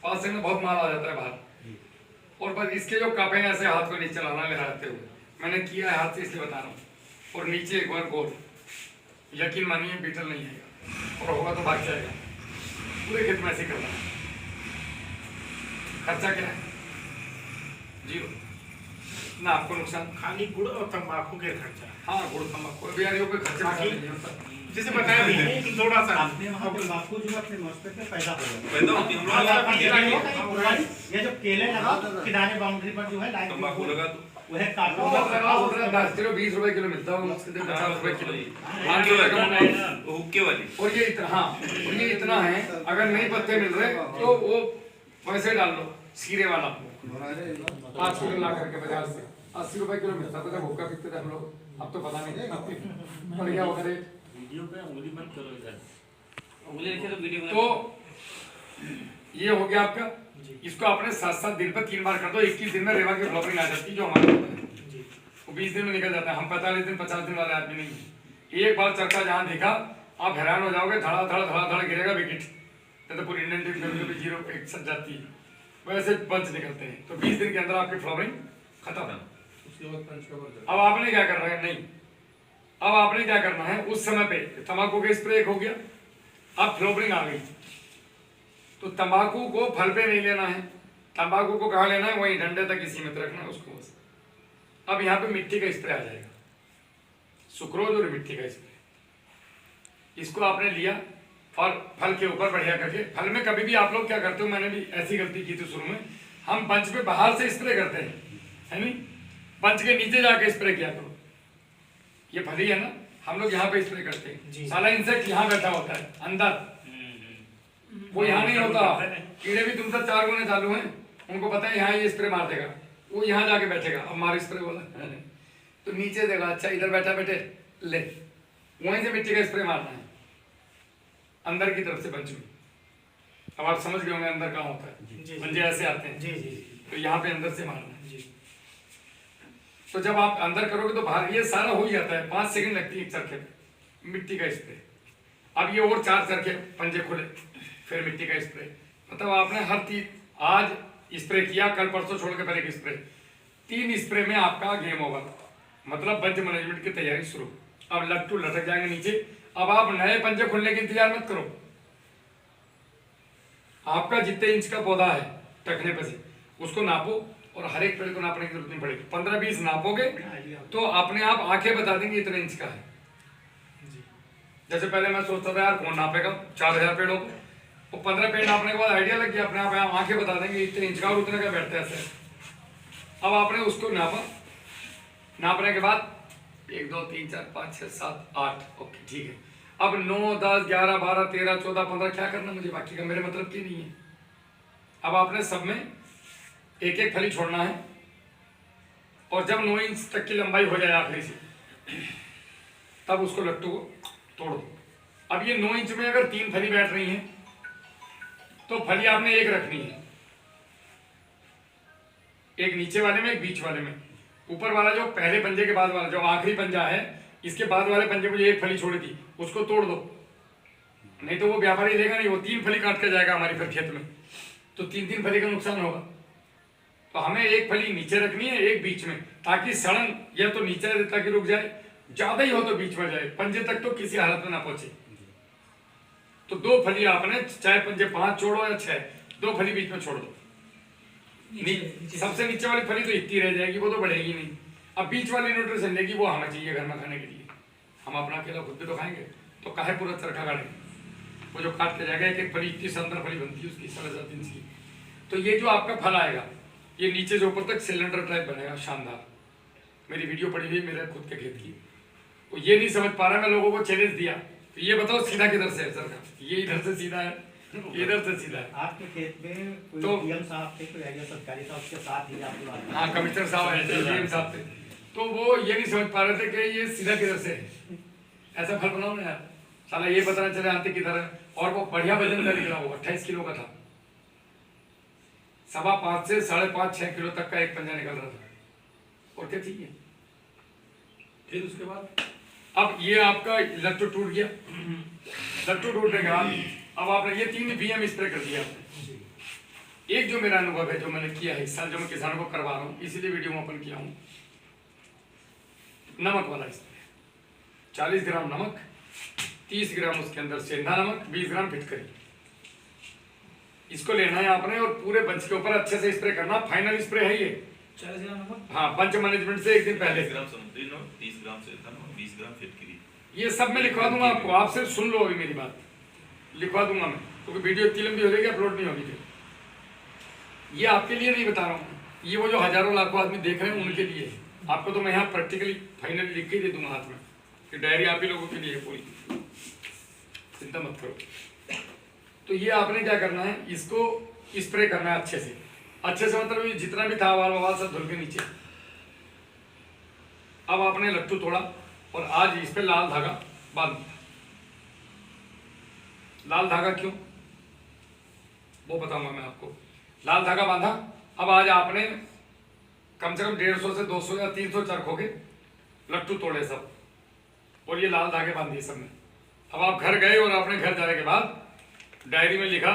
5 सेकंड में बहुत माल आ जाता है बाहर। और बस इसके जो कप है ऐसे हाथ को नीचे लाना लहराते हुए, मैंने किया है हाथ से इसलिए बता रहा हूँ। और नीचे एक बार गोल, यकीन मानिए बीटल नहीं आएगा, और होगा तो भाग जाएगा। पूरे खेत में ऐसे करना है। खर्चा क्या है, 0 ना, आपको नुकसान। खाली गुड़ और तंबाकू के खर्चा। हाँ गुड़ तंबाकू अभी यार कोई खर्चा बाकी- नहीं होता। जैसे बताया भी है कि थोड़ा सा अपने वहाँ तंबाकू जो अपने मस्ते पे पैदा हो जाता पैदा होती है, हम है। लोग ये जो केले लगा किनारे बाउंड्री पर जो है लाइन तंबाकू लगा दो, वह काटो उधर लगा, उधर 10 किलो 20 रुपए किलो मिलता है, उसके लिए 50 रुपए किलो। हाँ, हुक्के किलो वाली, का वो हुक्के वाली। और ये इतना, हाँ और ये इतना है, अगर नहीं पत्ते मिल रहे तो वो वैसे डाल लो, सीरे वाला 5 किलो ला करके बाजार से 80 रुपए किलो मिलता था। जब हुक्का पीते थे हम लोग, अब तो पता नहीं बढ़ गया होगा रेट। वीडियो पे उंगली मत करो इधर, उंगली रखे तो वीडियो में। तो ये हो गया आपका। इसको आपने 7-7 दिन पर 3 बार कर दो, 21 दिन में रेवा की फ्लॉपिंग आ जाती है, जो हमारे वो 20 दिन में निकल जाता है। हम 45 दिन 50 दिन वाले आदमी नहीं है। एक बार चरखा जहाँ देखा आप हैरान हो जाओगे, धड़ा धड़ धड़ा धड़ गिरेगा विकेट, तो पूरी इंडियन टीम कभी कभी 0 1 सट जाती है, वैसे पंच निकलते हैं। तो 20 दिन के अंदर आपकी फ्लॉपिंग खत्म। अब आपने क्या करना है, नहीं अब आपने क्या करना है, उस समय पे तंबाकू का स्प्रे हो गया, अब फ्लॉपिंग आ गई, तो तंबाकू को फल पे नहीं लेना है, तंबाकू को कहाँ लेना है, वहीं डंडे तक ही सीमित रखना है उसको बस। अब यहाँ पे मिट्टी का स्प्रे आ जाएगा, सुक्रोज और मिट्टी का स्प्रे। इसको आपने लिया और फल के ऊपर बढ़िया करके, फल में कभी भी आप लोग क्या करते हो, मैंने भी ऐसी गलती की थी शुरू में, हम पंच पे बाहर से स्प्रे करते हैं, है नहीं, पंच के नीचे जाके स्प्रे किया करो। ये फली है ना, हम लोग यहाँ पे स्प्रे करते हैं, साला इंसेक्ट यहाँ बैठा होता है अंदर, वो यहाँ नहीं होता। कीड़े भी तुमसे 4 गुने चालू हैं, उनको पता है यहाँ ये स्प्रे मार देगा, वो यहाँ जाके बैठेगा। अब मार स्प्रे बोला तो नीचे देगा, अच्छा इधर बैठा बैठे ले, वहीं से मिट्टी का स्प्रे मारना है अंदर की तरफ से पंच में। अब आप समझ गए होंगे अंदर कहाँ होता है, पंजे ऐसे आते हैं, जी जी तो यहाँ पे अंदर से मारना है। तो जब आप अंदर करोगे तो बाहर ये सारा हो ही जाता है, 5 सेकंड लगती है एक चरखे पे मिट्टी का स्प्रे। अब ये और 4 चरखे पंजे खुले, फिर मिट्टी का स्प्रे। मतलब आपने हर 3 आज स्प्रे किया, कल परसों छोड़ के पहले स्प्रे, 3 स्प्रे में आपका गेम ओवर, मतलब बंच मैनेजमेंट की तैयारी शुरू। अब लट्टू लटक जाएंगे नीचे। अब आप नए पंजे खुलने के इंतजार मत करो, आपका जितने इंच का पौधा है टखने पे से उसको नापो, और हर एक पेड़ को नापने की जरूरत नहीं पड़ेगी। 15-20 नापोगे तो अपने आप आंखें बता देंगे इतने इंच का है। जैसे पहले मैं सोचता था यार कौन नापेगा 4000 पेड़ों को, वो 15 पेड़ नापने के बाद आइडिया लग गया, अपने आप आंखें बता देंगे इतने इंच का और उतने का बैठता है ऐसे। अब आपने उसको नापा, नापने के बाद 1 2 3 4 5 6 7 8, ओके ठीक है। अब 9 10 11 12 13 14 15 क्या करना मुझे, बाकी का मेरे मतलब की नहीं है। अब आपने सब में एक एक फली छोड़ना है, और जब 9 इंच तक की लंबाई हो जाए आखिरी से, तब उसको लट्टू को तोड़ दो। अब ये 9 इंच में अगर 3 फली बैठ रही हैं तो फली आपने एक रखनी है, एक नीचे वाले में एक बीच वाले में। ऊपर वाला जो पहले पंजे के बाद वाला जो आखिरी पंजा है, इसके बाद वाले पंजे में जो एक फली छोड़ी थी उसको तोड़ दो, नहीं तो वो व्यापारी लेगा नहीं, वो 3 फली काट के जाएगा हमारी फिर खेत में, तो 3 फली का नुकसान होगा। तो हमें एक फली नीचे रखनी है, एक बीच में, ताकि सड़न या तो नीचे ताकि रुक जाए, ज्यादा ही हो तो बीच में जाए, पंजे तक तो किसी हालत में ना पहुंचे। तो 2 फली आपने, चाहे पंजे 5 छोड़ो या 6, 2 फली बीच में छोड़ दो। सबसे नीचे वाली फली तो इतनी रह जाएगी, वो तो बढ़ेगी नहीं। अब बीच वाली न्यूट्रिशन लेगी, वो हमें चाहिए घर में खाने के लिए, हम अपना अकेला खुद भी तो खाएंगे, तो काहे पूरा चरखा काटेंगे। वो जो काट के जाएगा, एक फली 30 अंदर फली बनती है उसकी 7.5 इंच की। तो ये जो आपका फल आएगा, ये नीचे से ऊपर तक सिलेंडर टाइप बनेगा, शानदार। मेरी वीडियो पड़ी हुई मेरे खुद के खेत की। तो ये नहीं समझ पा रहा, मैं लोगों को चैलेंज दिया, तो ये बताओ सीधा किधर से है चरखा? ये इधर से सीधा है, इधर से सीधा है। आपके खेत में कोई तो डीएम साहब थे, कोई आगे सरकारी था, उसके साथ ही आपकी बात? हाँ, कमिश्नर साहब है, डीएम साहब थे, तो वो ये नहीं समझ पा रहे थे कि ये सीधा किधर से है। ऐसा फल बनाओ ना यार, साला ये पता ना चले आते किधर है। और वो बढ़िया वजन का निकला, वो 28 किलो का था, 5.25 से 5.5-6 किलो तक का एक पंजा निकल रहा था। और क्या चाहिए? फिर उसके बाद अब ये आपका लट्टू टूट गया, लट्टू टूटने के बाद अब आपने ये 3 VM स्प्रे कर दिया आपने। एक जो मेरा अनुभव है, जो मैंने किया है इस साल, जो मैं किसानों को करवा रहा हूँ, इसीलिए वीडियो में ओपन किया हूँ, नमक वाला स्प्रे। 40 ग्राम नमक, 30 ग्राम उसके अंदर सेंधा नमक, 20 ग्राम फिटकरी, इसको लेना है आपने और पूरे बंच के ऊपर अच्छे से स्प्रे करना। फाइनल स्प्रे है ये। 40 ग्राम नमक, हाँ, बंच मैनेजमेंट से एक दिन पहले। 30 ग्राम समुद्री नमक, 30 ग्राम सेंधा नमक, 20 ग्राम फिटकरी। ये सब मैं लिखवा दूंगा आपको, आप सिर्फ सुन लो अभी मेरी बात, लिखवा दूंगा मैं, क्योंकि वीडियो इतनी लंबी हो जाएगी, अपलोड नहीं होगी फिर। ये आपके लिए नहीं बता रहा हूँ, ये वो जो हजारों लाखों आदमी देख रहे हैं उनके लिए है। आपको तो मैं यहाँ प्रैक्टिकली फाइनली लिख के दे दूंगा हाथ में, कि डायरी आप ही लोगों के लिए है पूरी, चिंता मत करो। तो ये आपने क्या करना है, इसको स्प्रे करना है अच्छे से। अच्छे से मतलब ये जितना भी था वाल वाल सब धुल के नीचे। अब आपने लट्टू तोड़ा और आज इस पे लाल धागा बांध दिया। लाल धागा क्यों, वो बताऊंगा मैं आपको। लाल धागा बांधा। अब आज आपने कम से कम 150 से 200 या 300 चरखों के लट्टू तोड़े सब, और ये लाल धागे बांध दिए सब में। अब आप घर गए और आपने घर जाने के बाद डायरी में लिखा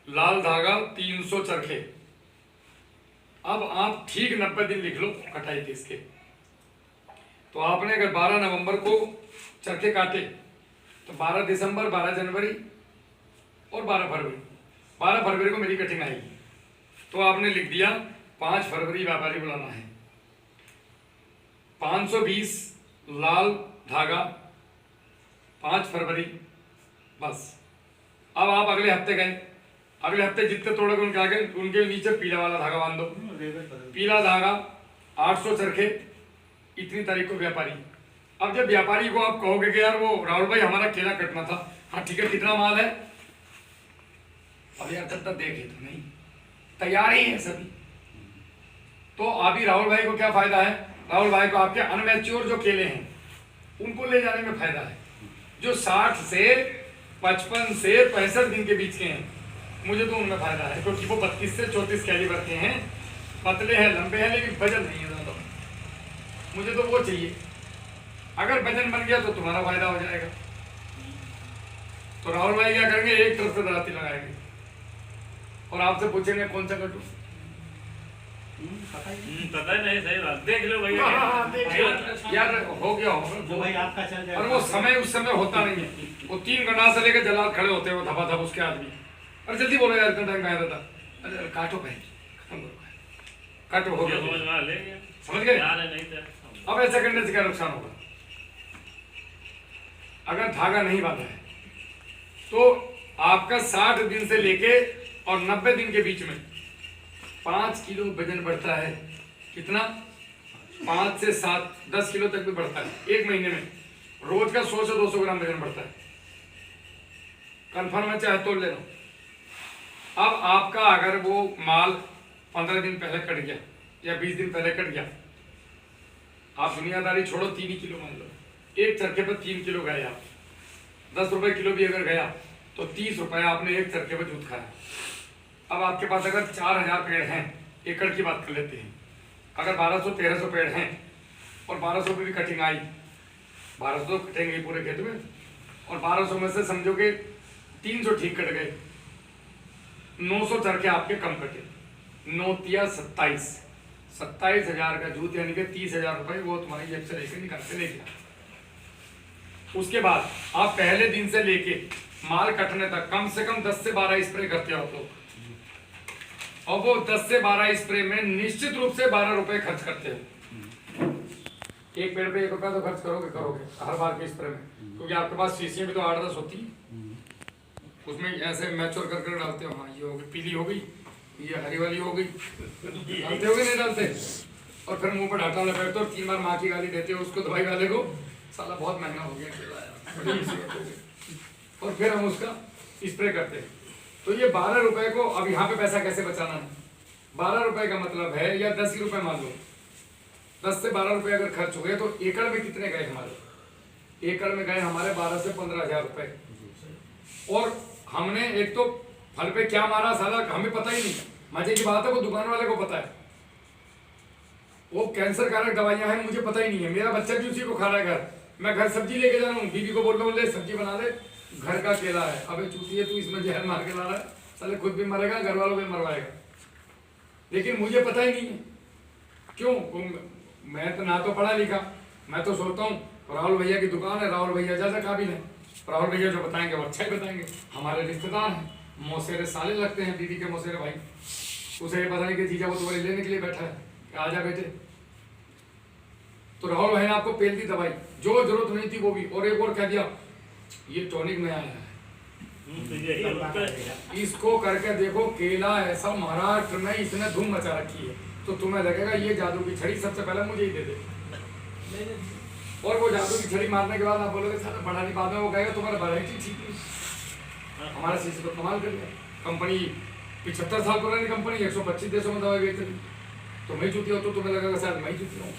लाल धागा 300 चरखे। अब आप ठीक 90 दिन लिख लो कटाई के इसके। तो आपने अगर 12 नवंबर को चरखे काटे तो 12 दिसंबर, 12 जनवरी और 12 फरवरी, 12 फरवरी को मेरी कटिंग आएगी। तो आपने लिख दिया 5 फरवरी व्यापारी बुलाना है, 520 लाल धागा 5 फरवरी, बस। अब आप अगले हफ्ते गए, अगले हफ्ते जितने तोड़ोगे उनके आगे उनके नीचे पीला वाला धागा बांध दो। पीला धागा 800 चरखे, इतनी तारीख को व्यापारी। अब जब व्यापारी को आप कहोगे कि यार वो राहुल भाई हमारा केला कटना था, हाँ ठीक है, कितना माल है? अब यार तब तक देखे तो नहीं, तैयार ही है सभी। तो अभी राहुल भाई को क्या फायदा है? राहुल भाई को आपके अनमैच्योर जो केले हैं उनको ले जाने में फायदा है। जो 60 से 55 से 65 दिन के बीच के हैं, मुझे तो उनमें फायदा है, क्योंकि वो 32 से 34 कैलिबर के हैं, पतले हैं, लंबे हैं, लेकिन वजन नहीं है ज़्यादा। मुझे तो वो चाहिए। अगर वजन बन गया तो तुम्हारा फायदा हो जाएगा। तो राहुल भाई क्या करेंगे, एक तरफ से दराती लगाएंगे और आपसे पूछेंगे कौन सा कटू। पता ही नहीं, सही बात, देख लो भैया। यार हो गया होगा जो भाई आपका चल जाएगा। और वो समय उस समय होता नहीं है। वो 3 घंटा से लेकर जलाल खड़े होते हैं, वो धपा धप उसके आदमी। अरे जल्दी बोलो यार, इतना टाइम कहा था। अरे काटो भाई, खत्म करो, काटो, हो गया, समझ में आ ले गया, समझ गए? यार नहीं था। अब ऐसा करने से क्या नुकसान होगा? अगर धागा नहीं बांधा है तो आपका 60 दिन से लेके और 90 दिन के बीच में 5 किलो वजन बढ़ता है। कितना? 5 से 7, 10 किलो तक भी बढ़ता है एक महीने में। रोज का 100 से 200 ग्राम वजन बढ़ता है। कंफर्म है, चाहे तोड़ लेना। अब आपका अगर वो माल 15 दिन पहले कट गया या 20 दिन पहले कट गया आप दुनियादारी छोड़ो, 3 ही किलो मान लो, एक चरखे पर 3 किलो गए आप, 10 रुपए किलो भी अगर गया तो 30 रुपए आपने एक चरखे पर जूत खाया। अब आपके पास अगर 4000 पेड़ हैं, एकड़ की बात कर लेते हैं, अगर 1200-1300 पेड़ हैं और 1200 पे भी कटिंग आई, 1200 तो कटेंगे पूरे खेत में, और 1200 में से समझो कि 300 ठीक कट गए, 900 चरखे आपके कम कटे, 9 तिया 27,000 का जूत, यानी कि 30,000 रुपए वो तुम्हारी जेब से लेके निकाल के ले गया। उसके बाद आप पहले दिन से लेके माल कटने तक कम से कम 10 से 12 स्प्रे करते हो आप लोग, और वो 10 से 12 स्प्रे में निश्चित रूप से 12 रुपए खर्च करते हो। एक पेड़ पे 1 रुपया तो खर्च करोगे हर बार के स्प्रे में, क्योंकि आपके पास शीशियां भी तो 8-10 होती है, उसमें ऐसे मैच्योर करके डालते हो। हाँ, ये हो गई पीली हो गई, ये हरी वाली हो गई, डालते हो कि नहीं डालते, और फिर मुंह पर डाटा लपेटते हो, 3 बार माँ की गाली देते हो उसको, दवाई वाले को, साला बहुत महंगा हो गया केला यार, बड़ी मुसीबत हो गई, और फिर हम उसका स्प्रे करते हैं। तो ये 12 रुपए को अब यहाँ पे पैसा कैसे बचाना है, 12 रुपए का मतलब है, या 10 ही रुपए मान लो, 10 से 12 रुपए अगर खर्च हुए तो एकड़ में कितने गए हमारे, एकड़ में गए हमारे 12 से 15,000 रुपए। और हमने एक तो फल पे क्या मारा साला हमें पता ही नहीं, मजे की बात है वो दुकान वाले को पता है, वो कैंसर कारक दवाइयां हैं मुझे पता ही नहीं है, मेरा बच्चा भी उसी को खा रहा है घर, मैं घर सब्जी लेके जा रहा हूँ, बीवी को बोल रहा हूँ ले सब्जी बना दे, घर का केला है, अबे चूतिए तू इसमें जहर मार के ला रहा है, साले खुद भी मरेगा घर वालों को मरवाएगा, लेकिन मुझे पता ही नहीं है। क्यों? मैं तो ना तो पढ़ा लिखा, मैं तो सोचता हूँ राहुल भैया की दुकान है, राहुल भैया जैसा काबिल है, राहुल भैया जो बताएंगे वो अच्छा ही बताएंगे, हमारे रिश्तेदार हैं, मौसेरे साले लगते हैं दीदी के मौसेरे भाई, उसे ये पता नहीं कि जीजा वो तुम्हारे लेने के लिए बैठा है कि आजा बेटे। तो राहुल भाई ने आपको पेल दी दवाई, जो जरूरत नहीं थी वो भी, और एक और कह दिया ये टॉनिक नया आया है, इसको करके देखो, केला ऐसा महाराष्ट्र में इसने धूम मचा रखी है, तो तुम्हें लगेगा ये जादू की छड़ी सबसे पहले मुझे ही दे दे, और वो जादू की छड़ी मारने के बाद आप बोलोगे सर बड़ा नहीं, बाद में वो कहेगा तुम्हारा वैरायटी ठीक नहीं, हमारा शीशे को कमाल कर दिया, कंपनी 75 साल पुरानी कंपनी 125 देशों में दवाई बेच रही, तो मैं जूती हो तो तुम्हें लगेगा शायद मैं जूती हूँ।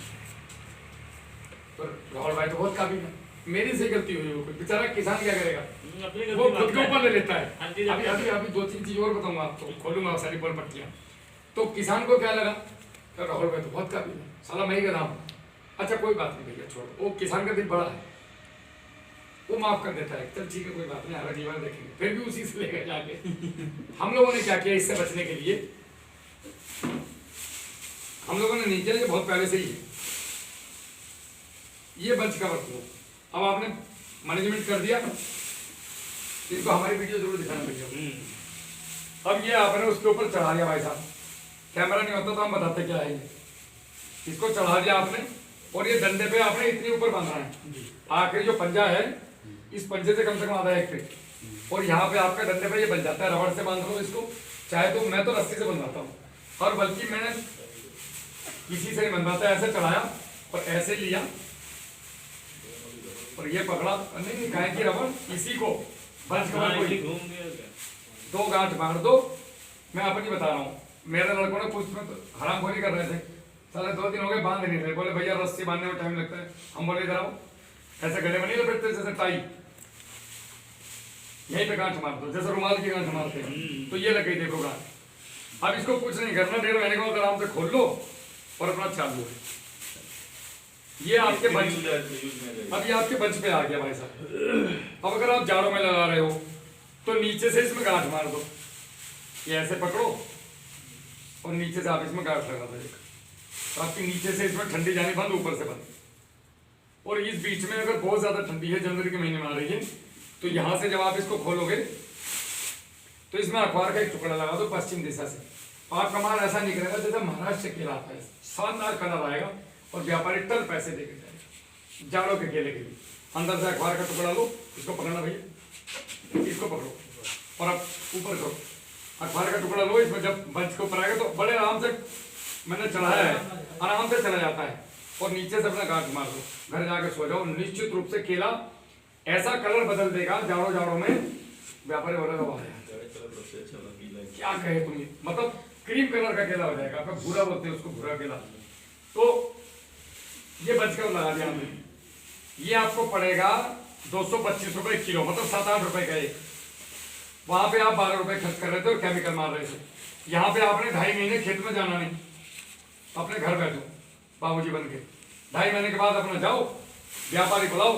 तो राहुल भाई तो बहुत काबिल है, मेरी से गलती हुई, वो बेचारा किसान क्या करेगा, वो खुद के ऊपर ले लेता है। अभी अभी अभी 2-3 चीज और बताऊंगा आपको, खोलूंगा सारी पर पट्टियां। तो किसान को क्या लगा, तो राहुल भाई तो बहुत काबिल है, साला मैं ही का नाम, अच्छा कोई बात नहीं भैया छोड़, वो किसान का दिल बड़ा है, वो माफ कर देता है, चल ठीक है कोई बात नहीं, अगली बार देखेंगे, फिर भी उसी से लेकर जाके हम लोगों ने क्या किया इससे बचने के लिए, हम लोगों ने नहीं किया, ये बहुत पहले से ही है, ये बंच कवर को अब आपने मैनेजमेंट कर दिया, इसको हमारी वीडियो जरूर दिखाना भैया। अब ये आपने उसके ऊपर चढ़ा दिया भाई साहब, कैमरा नहीं होता तो हम बताते क्या है, ये इसको चढ़ा दिया आपने, और ये डंडे पे आपने इतनी ऊपर बांधना है, आखिरी जो पंजा है इस पंजे से कम आधा 1 फीट, और यहाँ पे आपका डंडे पे ये बन जाता है, रबड़ से बांध लो इसको, चाहे तो मैं तो रस्सी से बंधवाता हूँ, और बल्कि मैंने किसी से नहीं बंधवाता, ऐसे चढ़ाया और ऐसे लिया और ये पकड़ा, नहीं गाय की रबड़, इसी को बंच कर 2 गांठ मार दो, मैं अपनी बता रहा हूँ, मेरे लड़कों ने कुछ हरामखोरी कर रहे थे, साले 2 दिन हो गए बांध नहीं रहे, बोले भैया रस्सी बांधने में टाइम लगता है, हम बोले इधर आओ, ऐसे गले में नहीं लपेटते जैसे टाई, यहीं पे गांठ मार दो जैसे रुमाल की गांठ मारते हैं, तो ये लग गई देखो गांठ। अब इसको कुछ नहीं करना, 1.5 महीने के बाद आराम से खोल लो और अपना चालू है, ये आपके बंच, अब ये आपके बंच पे आ गया भाई साहब। अब अगर आप जाड़ों में लगा रहे हो तो नीचे से इसमें गांठ मार दो, ये ऐसे पकड़ो और नीचे से आप इसमें गांठ लगा दो, तो आपके नीचे से इसमें ठंडी जानी बंद, ऊपर से बंद, और इस बीच में अगर बहुत ज्यादा ठंडी है, जनवरी के महीने में आ रही है, तो यहाँ से जब आप इसको खोलोगे तो इसमें अखबार का एक टुकड़ा लगा दो पश्चिम दिशा से, आपका माल ऐसा निकलेगा जैसे महाराष्ट्र केला आता है, शानदार कलर आएगा और व्यापारी टन पैसे देके जाएगा जाड़ों के केले के लिए। अंदर से अखबार का टुकड़ा लो, इसको पकड़ना भैया, इसको पकड़ो और अब ऊपर करो, अखबार का टुकड़ा लो, इसमें जब बंच के ऊपर आएगा तो बड़े आराम से मैंने चढ़ाया है, आराम से चला जाता है, और नीचे से अपना गांठ मार दो, घर जाके सो जाओ, निश्चित रूप से केला ऐसा कलर बदल देगा जाड़ों में, व्यापारी बोलेगा क्या कहे तुम, मतलब क्रीम कलर का केला हो जाएगा, आपका भूरा बोलते हैं उसको, भूरा केला। तो ये बच कर लगा दिया हमने, ये आपको पड़ेगा 225 रुपए किलो, मतलब 7-8 रुपए का एक। वहां पे आप 12 रुपए खर्च कर रहे थे और केमिकल मार रहे थे। यहाँ पे आपने 2.5 महीने खेत में जाना नहीं, अपने घर बैठो बाबूजी बन के। 2.5 महीने के बाद अपना जाओ, व्यापारी बुलाओ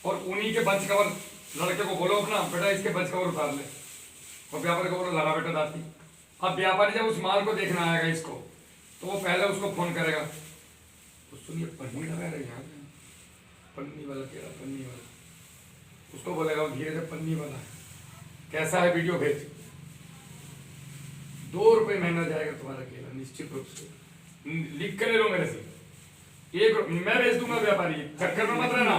और उन्हीं के बंच कवर, लड़के को बोलो अपना बेटा इसके बंच कवर उतार ले, और व्यापारी को बोलो लगा बेटा दाती। अब व्यापारी जब उस माल को देखना आएगा इसको, तो वो पहले उसको फोन करेगा, तो सुनिए पन्नी लगा रहे यहाँ पन्नी वाला केला, पन्नी वाला, उसको बोलेगा वो धीरे से पन्नी वाला कैसा है वीडियो भेज। 2 रुपए महीना जाएगा तुम्हारा केला निश्चित रूप से, लिख कर ले लो मेरे से। मैं भेज दूंगा, व्यापारी चक्कर में मत रहना,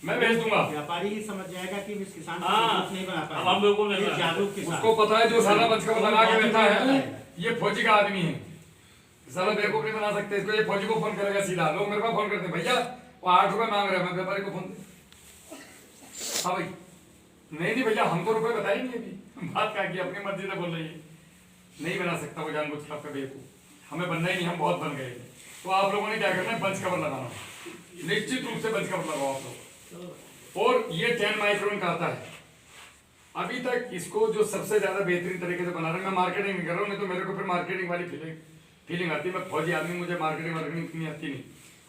मैं भेज दूंगा। व्यापारी ही समझ जाएगा कि इस किसान हाँ, को नहीं बना अब हम लोगों को पाए, नहीं ये जागरूक किसान। उसको पता है जो साला बच का लगा के बैठा है ये फौजी का आदमी है, साला बेवकूफ नहीं बना सकते इसको। ये फौजी को फोन करेगा सीधा, लोग मेरे पास फोन करते हैं भैया वो 8 रुपए मांग रहे हैं, मैं व्यापारी को फोन दे। हाँ भाई नहीं भैया हमको रुपए बताई नहीं अभी, बात क्या की अपनी मर्जी से बोल रही है, नहीं बना सकता वो जानबूझ के आपका बेवकूफ, हमें बनना ही नहीं, हम बहुत बन गए। तो आप लोगों ने क्या करना है, बंच कवर लगाना, निश्चित रूप से बंच कवर लगाओ आप लोग। और ये 10 माइक्रोन का आता है। अभी तक इसको जो सबसे ज्यादा बेहतरीन तरीके से बना रहे हैं, मैं मार्केटिंग नहीं कर रहा हूँ, नहीं तो मेरे को फिर मार्केटिंग वाली फीलिंग आती है। मैं फौजी आदमी, मुझे मार्केटिंग इतनी आती नहीं,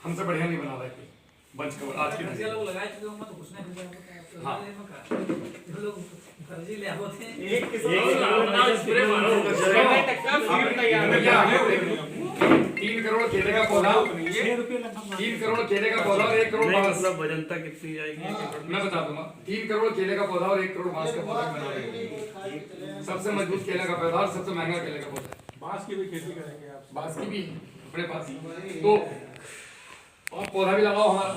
हमसे बढ़िया नहीं बना रहा है बंच कवर आज की फर्जी लोग लगाए चुके होंगे तो कुछ नहीं होगा। हाँ। जो लोग फर्जी ले होते हैं एक किसान अपना स्प्रे मारो। 3 करोड़ केले का पौधा, 6 रुपये लगभग 3 करोड़ केले का पौधा और 1 करोड़ बांस, मतलब वजनता कितनी आएगी मैं बता दूंगा। 3 करोड़ केले का पौधा और 1 करोड़ बांस का पौधा बना रहे हैं। सबसे मजबूत केले का पौधा और सबसे महंगा केले का पौधा है। बांस की भी खेती करेंगे आप? बांस की भी अपने पास, तो और पौधा भी लगाओ हमारा,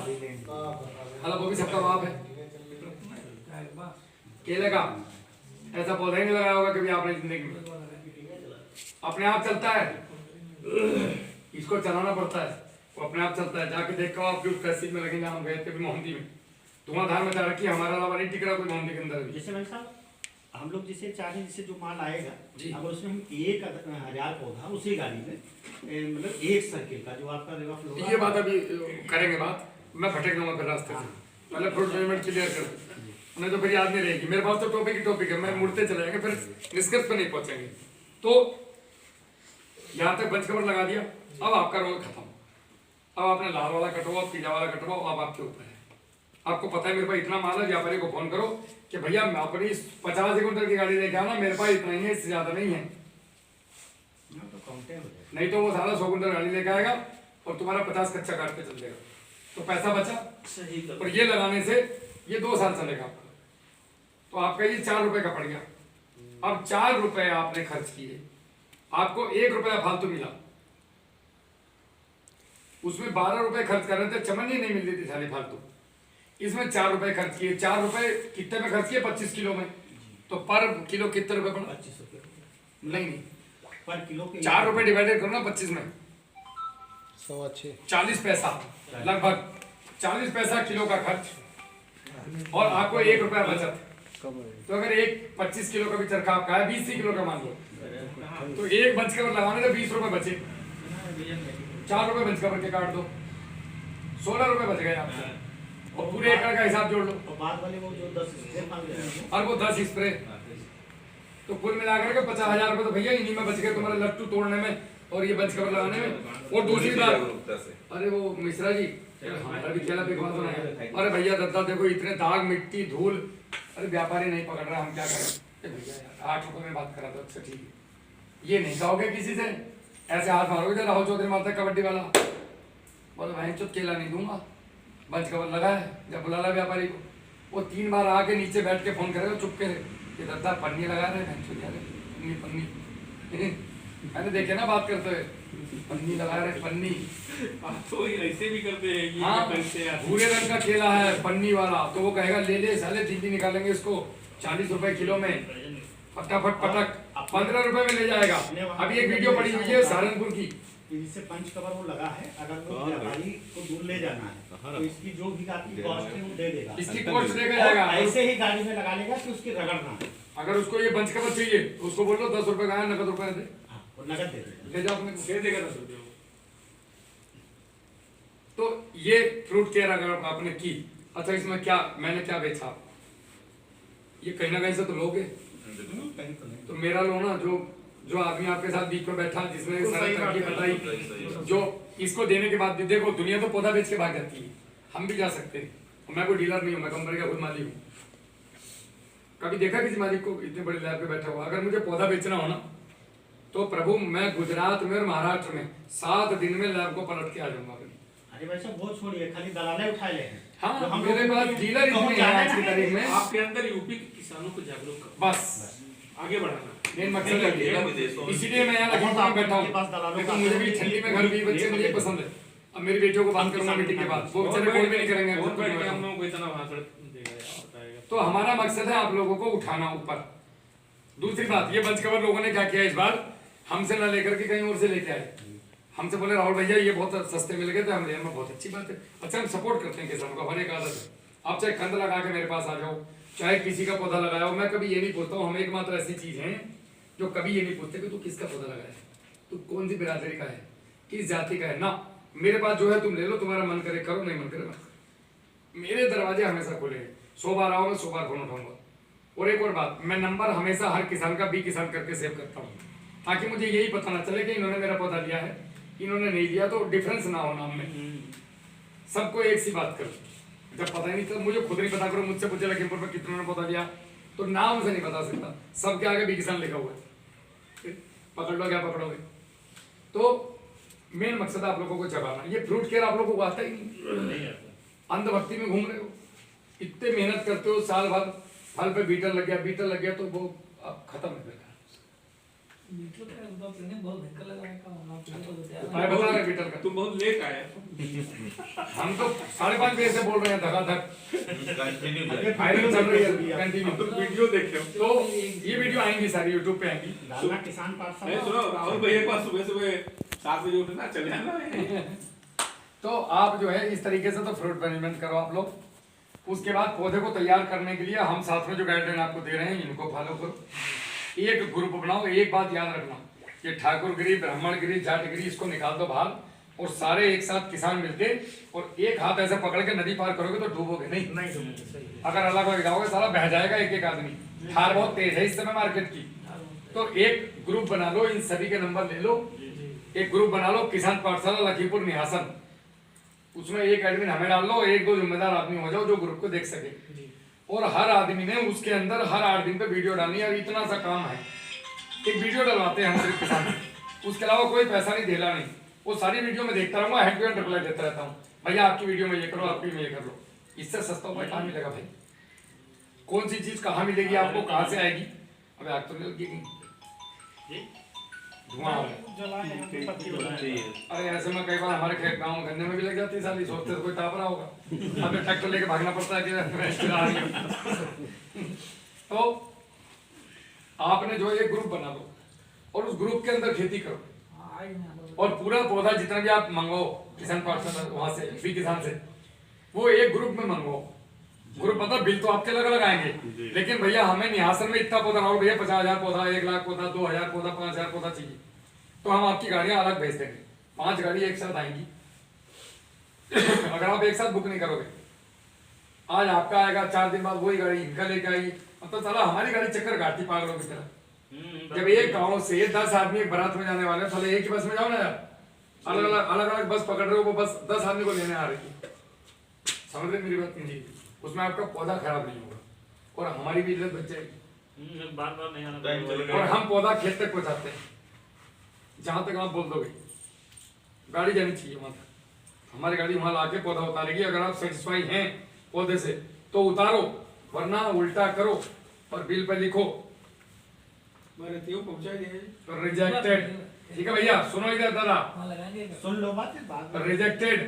हालांकि वो भी सबका बाप है केले का। ऐसा पौधा ही नहीं लगाया होगा कभी आपने जिंदगी में, अपने आप चलता है, इसको चलाना पड़ता है, वो अपने आप चलता है। जाके देखो आप उस तहसील में लगेंगे, हम गए थे मोहंदी में, धुआंधार में जा रखी, हमारा अलावा नहीं टिक रहा कोई मोहंदी के अंदर भी। जैसे भाई साहब हम लोग जिसे चाहे, जिससे जो माल आएगा जी। अगर उसमें हम 1000 पौधा उसी गाड़ी में मतलब 1 सर्किल का जो आपका रिवर्स होगा, ये बात अभी करेंगे बात, मैं भटक जाऊंगा फिर रास्ते से, पहले फ्रूट पेमेंट क्लियर कर दो, नहीं तो फिर याद नहीं रहेगी। मेरे पास तो टॉपिक है, मैं मुड़ते चले जाएंगे, फिर निष्कर्ष पे नहीं पहुंचेंगे। तो यहाँ तक बंच कवर लगा दिया, अब आपका रोल खत्म। अब आपने लाल वाला कटवाओ, पीला वाला कटवाओ, अब आपके ऊपर है। आपको पता है मेरे पास इतना माल है, व्यापारी को फोन करो कि भैया मैं अपनी 50 क्विंटल की गाड़ी लेके आना, मेरे पास इतना ही है, इससे ज्यादा नहीं है। तो काउंटे हो जाएगा। नहीं तो वो सारा 100 क्विंटल गाड़ी लेके आएगा और तुम्हारा 50 कच्चा काट के चल देगा, तो पैसा बचा। सही और ये लगाने से ये 2 साल चलेगा आपका, तो आपका ये 4 रुपए का पड़ गया। अब 4 रुपए आपने खर्च किए, आपको 1 रुपया फालतू मिला, उसमें 12 रुपए खर्च कर रहे थे, चमन ही नहीं मिल रही थी सारी फालतू। इसमें 4 रुपए खर्च किए, 4 रुपए कितने में खर्च किए, 25 किलो में, तो पर किलो कितने रुपए पड़ा? 25 रुपये नहीं पर किलो के 4 रुपए डिवाइडेड करो ना 25 में, 40 पैसा, लगभग 40 पैसा किलो का खर्च, और आपको 1 रुपया बचत। तो अगर एक 25 किलो का भी चरखा आपका है, 20 किलो का मान लो, तो एक बंच कवर लगाने से 20 रुपए बचे, 4 रुपए बंच कवर के काट दो, 16 रुपए बच गए आपके, और पूरे एकड़ का हिसाब जोड़ लो, और बाद वाले वो जो 10 स्प्रे मांग रहे हैं और वो 10 स्प्रे, तो कुल मिलाकर के 50,000 रुपए तो भैया इन्हीं में बच गए तुम्हारे लट्टू तोड़ने में और ये बंच कवर लगाने में। और दूसरी बात, अरे वो मिश्रा जी हमारा भी केला बिकवा दो ना, अरे भैया दद्दा देखो इतने दाग मिट्टी धूल, अरे व्यापारी नहीं पकड़ रहा, हम क्या करें भैया यार 8 रुपए में बात करा दो, अच्छा ठीक है। ये नहीं कहोगे किसी से, ऐसे हाथ मारोगे जब राहुल चौधरी मारता कबड्डी वाला, बोलो भाई चुप केला नहीं दूंगा, बंच कवर लगा है। जब बुला ला व्यापारी को, वो 3 बार आके नीचे बैठ के फोन करेगा चुपके से, ये दद्दा पन्नी लगा रहे हैं, पन्नी मैंने देखे ना बात करते हुए, पन्नी लगा रहे पन्नी, तो ऐसे भी करते हैं कि हाँ भूरे रंग का केला है पन्नी वाला, तो वो कहेगा ले ले साले, दीदी निकालेंगे इसको 40 रुपए किलो में, फटाफट पटक 15 रुपए में ले जाएगा। अभी एक वीडियो पड़ी हुई है सहारनपुर की, जिससे पंच कवर वो लगा है, अगर वो व्यापारी को दूर ले जाना है तो इसकी जो भी आपकी कॉस्ट है वो दे देगा, इसकी कॉस्ट देगा जाएगा। ऐसे ही गाड़ी में लगा लेगा कि उसकी रगड़ना है, अगर उसको ये बंच कवर चाहिए तो उसको बोलो 10 रुपए का है, नकद रुपए दे, और नगद दे देगा। ले जाओ अपने, दे देगा 10 रुपये। तो ये फ्रूट केयर अगर आपने की, अच्छा इसमें क्या मैंने क्या बेचा, ये कहीं ना कहीं से तो लोगे, तो मेरा लो ना, जो आदमी आपके साथ बीच में बैठा जिसने सारी तरक्की बताई, जो इसको देने के बाद भी देखो दुनिया तो पौधा बेच के भाग जाती है, हम भी जा सकते हैं। मैं कोई डीलर नहीं हूँ, मैं कंपनी का खुद मालिक हूँ। कभी देखा किसी मालिक को इतने बड़े लैब पे बैठा हुआ? अगर मुझे पौधा बेचना हो ना तो प्रभु मैं गुजरात में और महाराष्ट्र में 7 दिन में लैब को पलट के आ जाऊंगा अपनी। अरे भाई साहब वो छोड़िए, खाली दलाले उठा ले हैं। हाँ, जो हम मेरे लोग पास डीलर इतने हैं आज की तारीख में। आपके अंदर यूपी के किसानों को जागरूक करो, बस आगे बढ़ाना। मेन मकसद है, इसीलिए मैं यहाँ लखनऊ में बैठा हूँ, लेकिन मुझे भी ठंडी में घर भी बच्चे मुझे पसंद है। अब मेरी बेटियों को बात करूंगा मीटिंग के बाद, वो बेचारे कॉल भी नहीं करेंगे। हम लोगों को इतना भाषण देगा यार, बताएगा। तो हमारा मकसद है आप लोगों को उठाना ऊपर। दूसरी बात, ये बंच कवर लोगों ने क्या किया इस बार, हमसे ना लेकर के कहीं और से लेके आए। हमसे बोले राहुल भैया ये बहुत सस्ते मिल गए थे, हम ले बहुत अच्छी बात है। अच्छा हम सपोर्ट करते हैं किसानों का, हर एक आदत है। आप चाहे कंद लगा के मेरे पास आ जाओ, चाहे किसी का पौधा लगाओ, मैं कभी ये नहीं पूछता हूँ। हम एकमात्र ऐसी चीज है जो कभी ये नहीं पूछते कि तू किसका पौधा लगाया है, तू कौन सी बिरादरी का है, किस जाति का है ना। मेरे पास जो है तुम ले लो, तुम्हारा मन करे करो, नहीं मन करे मत करो। मेरे दरवाजे हमेशा खुले हैं, 100 बार आओ मैं 100 बार फोन उठाऊंगा। और एक और बात, मैं नंबर हमेशा हर किसान का बी किसान करके सेव करता हूँ, ताकि मुझे यही पता ना चले कि इन्होंने मेरा पौधा लिया है, इन्होंने नहीं लिया, तो डिफरेंस ना हो नाम में। सबको एक सी बात करो, जब पता ही नहीं तो मुझे खुद नहीं पता करो, मुझसे पूछे लखीमपुर में कितनों ने पौधा लिया, तो नाम से नहीं बता सकता, सबके आगे बी किसान लिखा हुआ है, पकड़ लो क्या पकड़ोगे। तो मेन मकसद है आप लोगों को जगाना। ये फ्रूट केयर आप लोगों को आता ही नहीं, अंधभक्ति में घूम रहे हो, इतने मेहनत करते हो, साल भर फल पे बीटर लग गया तो वो अब खत्म है। बीटल का उनका ट्रेनिंग बहुत भयंकर लगा है, काम आपको तो बताया मैं बता रहे बीटर का, तुम बहुत लेट आए। हम तो 5:30 बजे से बोल रहे हैं धकाधक, फायरिंग चल रही है कंटिन्यू। तुम वीडियो देखे हो तो ये वीडियो आएंगी सारी यूट्यूब पे आएंगी। डालना किसान नहीं, पाठशाला। सुनो राहुल भैया के पास सुबह 7 बजे उठना, चले आना। तो आप जो है इस तरीके से तो फ्रूट मैनेजमेंट करो आप लोग। उसके बाद पौधे को तैयार करने के लिए हम साथ में जो गाइडलाइन आपको दे रहे हैं इनको फॉलो करो। एक ग्रुप बनाओ, एक बात याद रखना, ये ठाकुरगिरी, ब्राह्मणगिरी, जाटगिरी इसको निकाल दो बाहर, और सारे एक साथ किसान मिलके और एक हाथ ऐसे पकड़ के नदी पार करोगे तो डूबोगे नहीं। अगर अलग हो जाओगे सारा बह जाएगा एक एक आदमी। हार बहुत तेज है इस समय मार्केट की। तो एक ग्रुप बना लो, इन सभी के नंबर ले लो, एक ग्रुप बना लो किसान पाठशाला लखीमपुर निहासन, उसमें एक एडमिन हमें डाल लो, 1-2 जिम्मेदार आदमी हो जाओ जो ग्रुप को देख सके। और हर आदमी ने उसके अंदर हर 8 दिन पे वीडियो डालनी है। और इतना सा काम है, एक वीडियो डलवाते हैं हम सिर्फ किसान, उसके अलावा कोई पैसा नहीं देना नहीं। वो सारी वीडियो में देखता रहूंगा, हैंड टू हैंड रिप्लाई देता रहता हूँ, भैया आपकी वीडियो में ये करो, आपकी में ये कर लो। इससे सस्ता उपाय कहाँ मिलेगा भाई? कौन सी चीज कहाँ मिलेगी आपको, कहाँ से आएगी? अब आग तो नहीं लगेगी, धुआं हो रहा है। अरे ऐसे में कई बार हमारे खेत गाँव गन्ने में भी लग जाती है साली, सोचते तो कोई ताप रहा होगा, हमें ट्रैक्टर लेके भागना पड़ता है कि तो आपने जो एक ग्रुप बना लो और उस ग्रुप के अंदर खेती करो, और पूरा पौधा जितना भी आप मंगाओ किसान पाठशाला वहां से भी किसान से, वो एक ग्रुप में मंगाओ। ग्रुप मतलब बिल तो आपके अलग अलग आएंगे, लेकिन भैया हमें निहासन में इतना पौधा लाओ भैया, 50,000 पौधा, 1 लाख पौधा, 2,000 पौधा, 5,000 पौधा चाहिए, तो हम आपकी गाड़ियां अलग भेज देंगे। 5 गाड़ी एक साथ आएंगी। अगर आप एक साथ बुक नहीं करोगे, आज आपका आएगा, 4 दिन बाद वही गाड़ी इनका लेके आएगी, मतलब साला हमारी गाड़ी चक्कर काटती पागलों की तरह। जब एक गाँव से 10 आदमी एक बारात में जाने वाले हैं, साले एक ही बस में जाओ ना यार, अलग अलग बस पकड़ रहे हो, वो बस 10 आदमी को लेने आ रही है। समझ रहे मेरी बात? नहीं, उसमें आपका पौधा खराब नहीं होगा और हमारी भी इज्जत बच जाएगी। बार नहीं आना, और हम पौधा खेत तक पहुंचाते हैं, जहां तक आप बोल दोगे गाड़ी जानी चाहिए वहां तक, हमारी गाड़ी वहां लाके पौधा उतारेगी। अगर आप सेटिस्फाई हैं पौधे से तो उतारो, वरना उल्टा करो और बिल पे लिखो तो रिजेक्टेड। ठीक है भैया, सुनो इधर दादा, वहाँ लगाएंगे सुन लो बात रिजेक्टेड,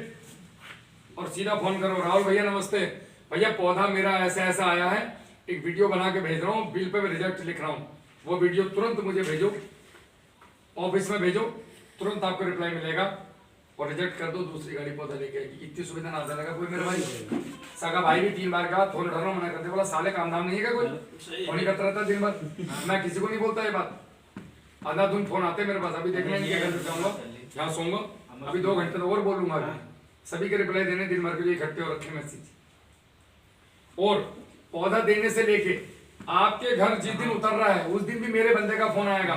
और सीधा फोन करो, राहुल भैया नमस्ते, भैया पौधा मेरा ऐसा ऐसा आया है, एक वीडियो बना के भेज रहा हूँ, बिल पे रिजेक्ट लिख रहा हूँ, वो वीडियो तुरंत मुझे भेजो, ऑफिस में भेजो, तुरंत आपको रिप्लाई मिलेगा और रिजेक्ट कर दो, दूसरी गाड़ी पौधा लेके आएगी। इतनी सुविधा ना लगा कोई मेरे भाई, सगा भाई भी 3 बार के बाद फोन उठा रहा हूँ, मना करते बोला साले काम धाम नहीं है कोई, फोन ही करता रहता दिन भर। मैं किसी को नहीं बोलता ये बात, आधा दिन फोन आते मेरे पास, अभी देखने नहीं घर जाऊंगा, यहाँ सोऊंगा, अभी 2 घंटे तो और बोलूंगा, सभी के रिप्लाई देने, दिन भर के लिए इकट्ठे हो रखे मैसेज। और पौधा देने से लेके आपके घर जिस दिन उतर रहा है उस दिन भी मेरे बंदे का फोन आएगा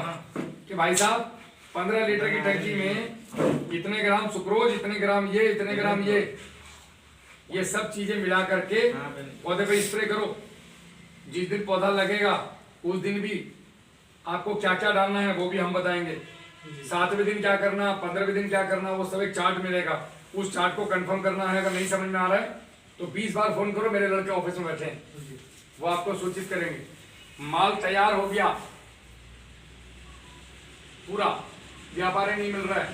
कि भाई साहब 15 लीटर की टंकी में इतने ग्राम सुक्रोज, इतने ग्राम ये, इतने ग्राम ये सब चीजें मिला करके पौधे पे स्प्रे करो। जिस दिन पौधा लगेगा उस दिन भी आपको क्या क्या डालना है वो भी हम बताएंगे। 7वें दिन क्या करना, 15वें दिन क्या करना, वो सब एक चार्ट मिलेगा। उस चार्ट को कंफर्म करना है। अगर नहीं समझ में आ रहा है तो 20 बार फोन करो, मेरे लड़के ऑफिस में बैठे हैं, वो आपको सूचित करेंगे। माल तैयार हो गया पूरा, व्यापारी नहीं मिल रहा है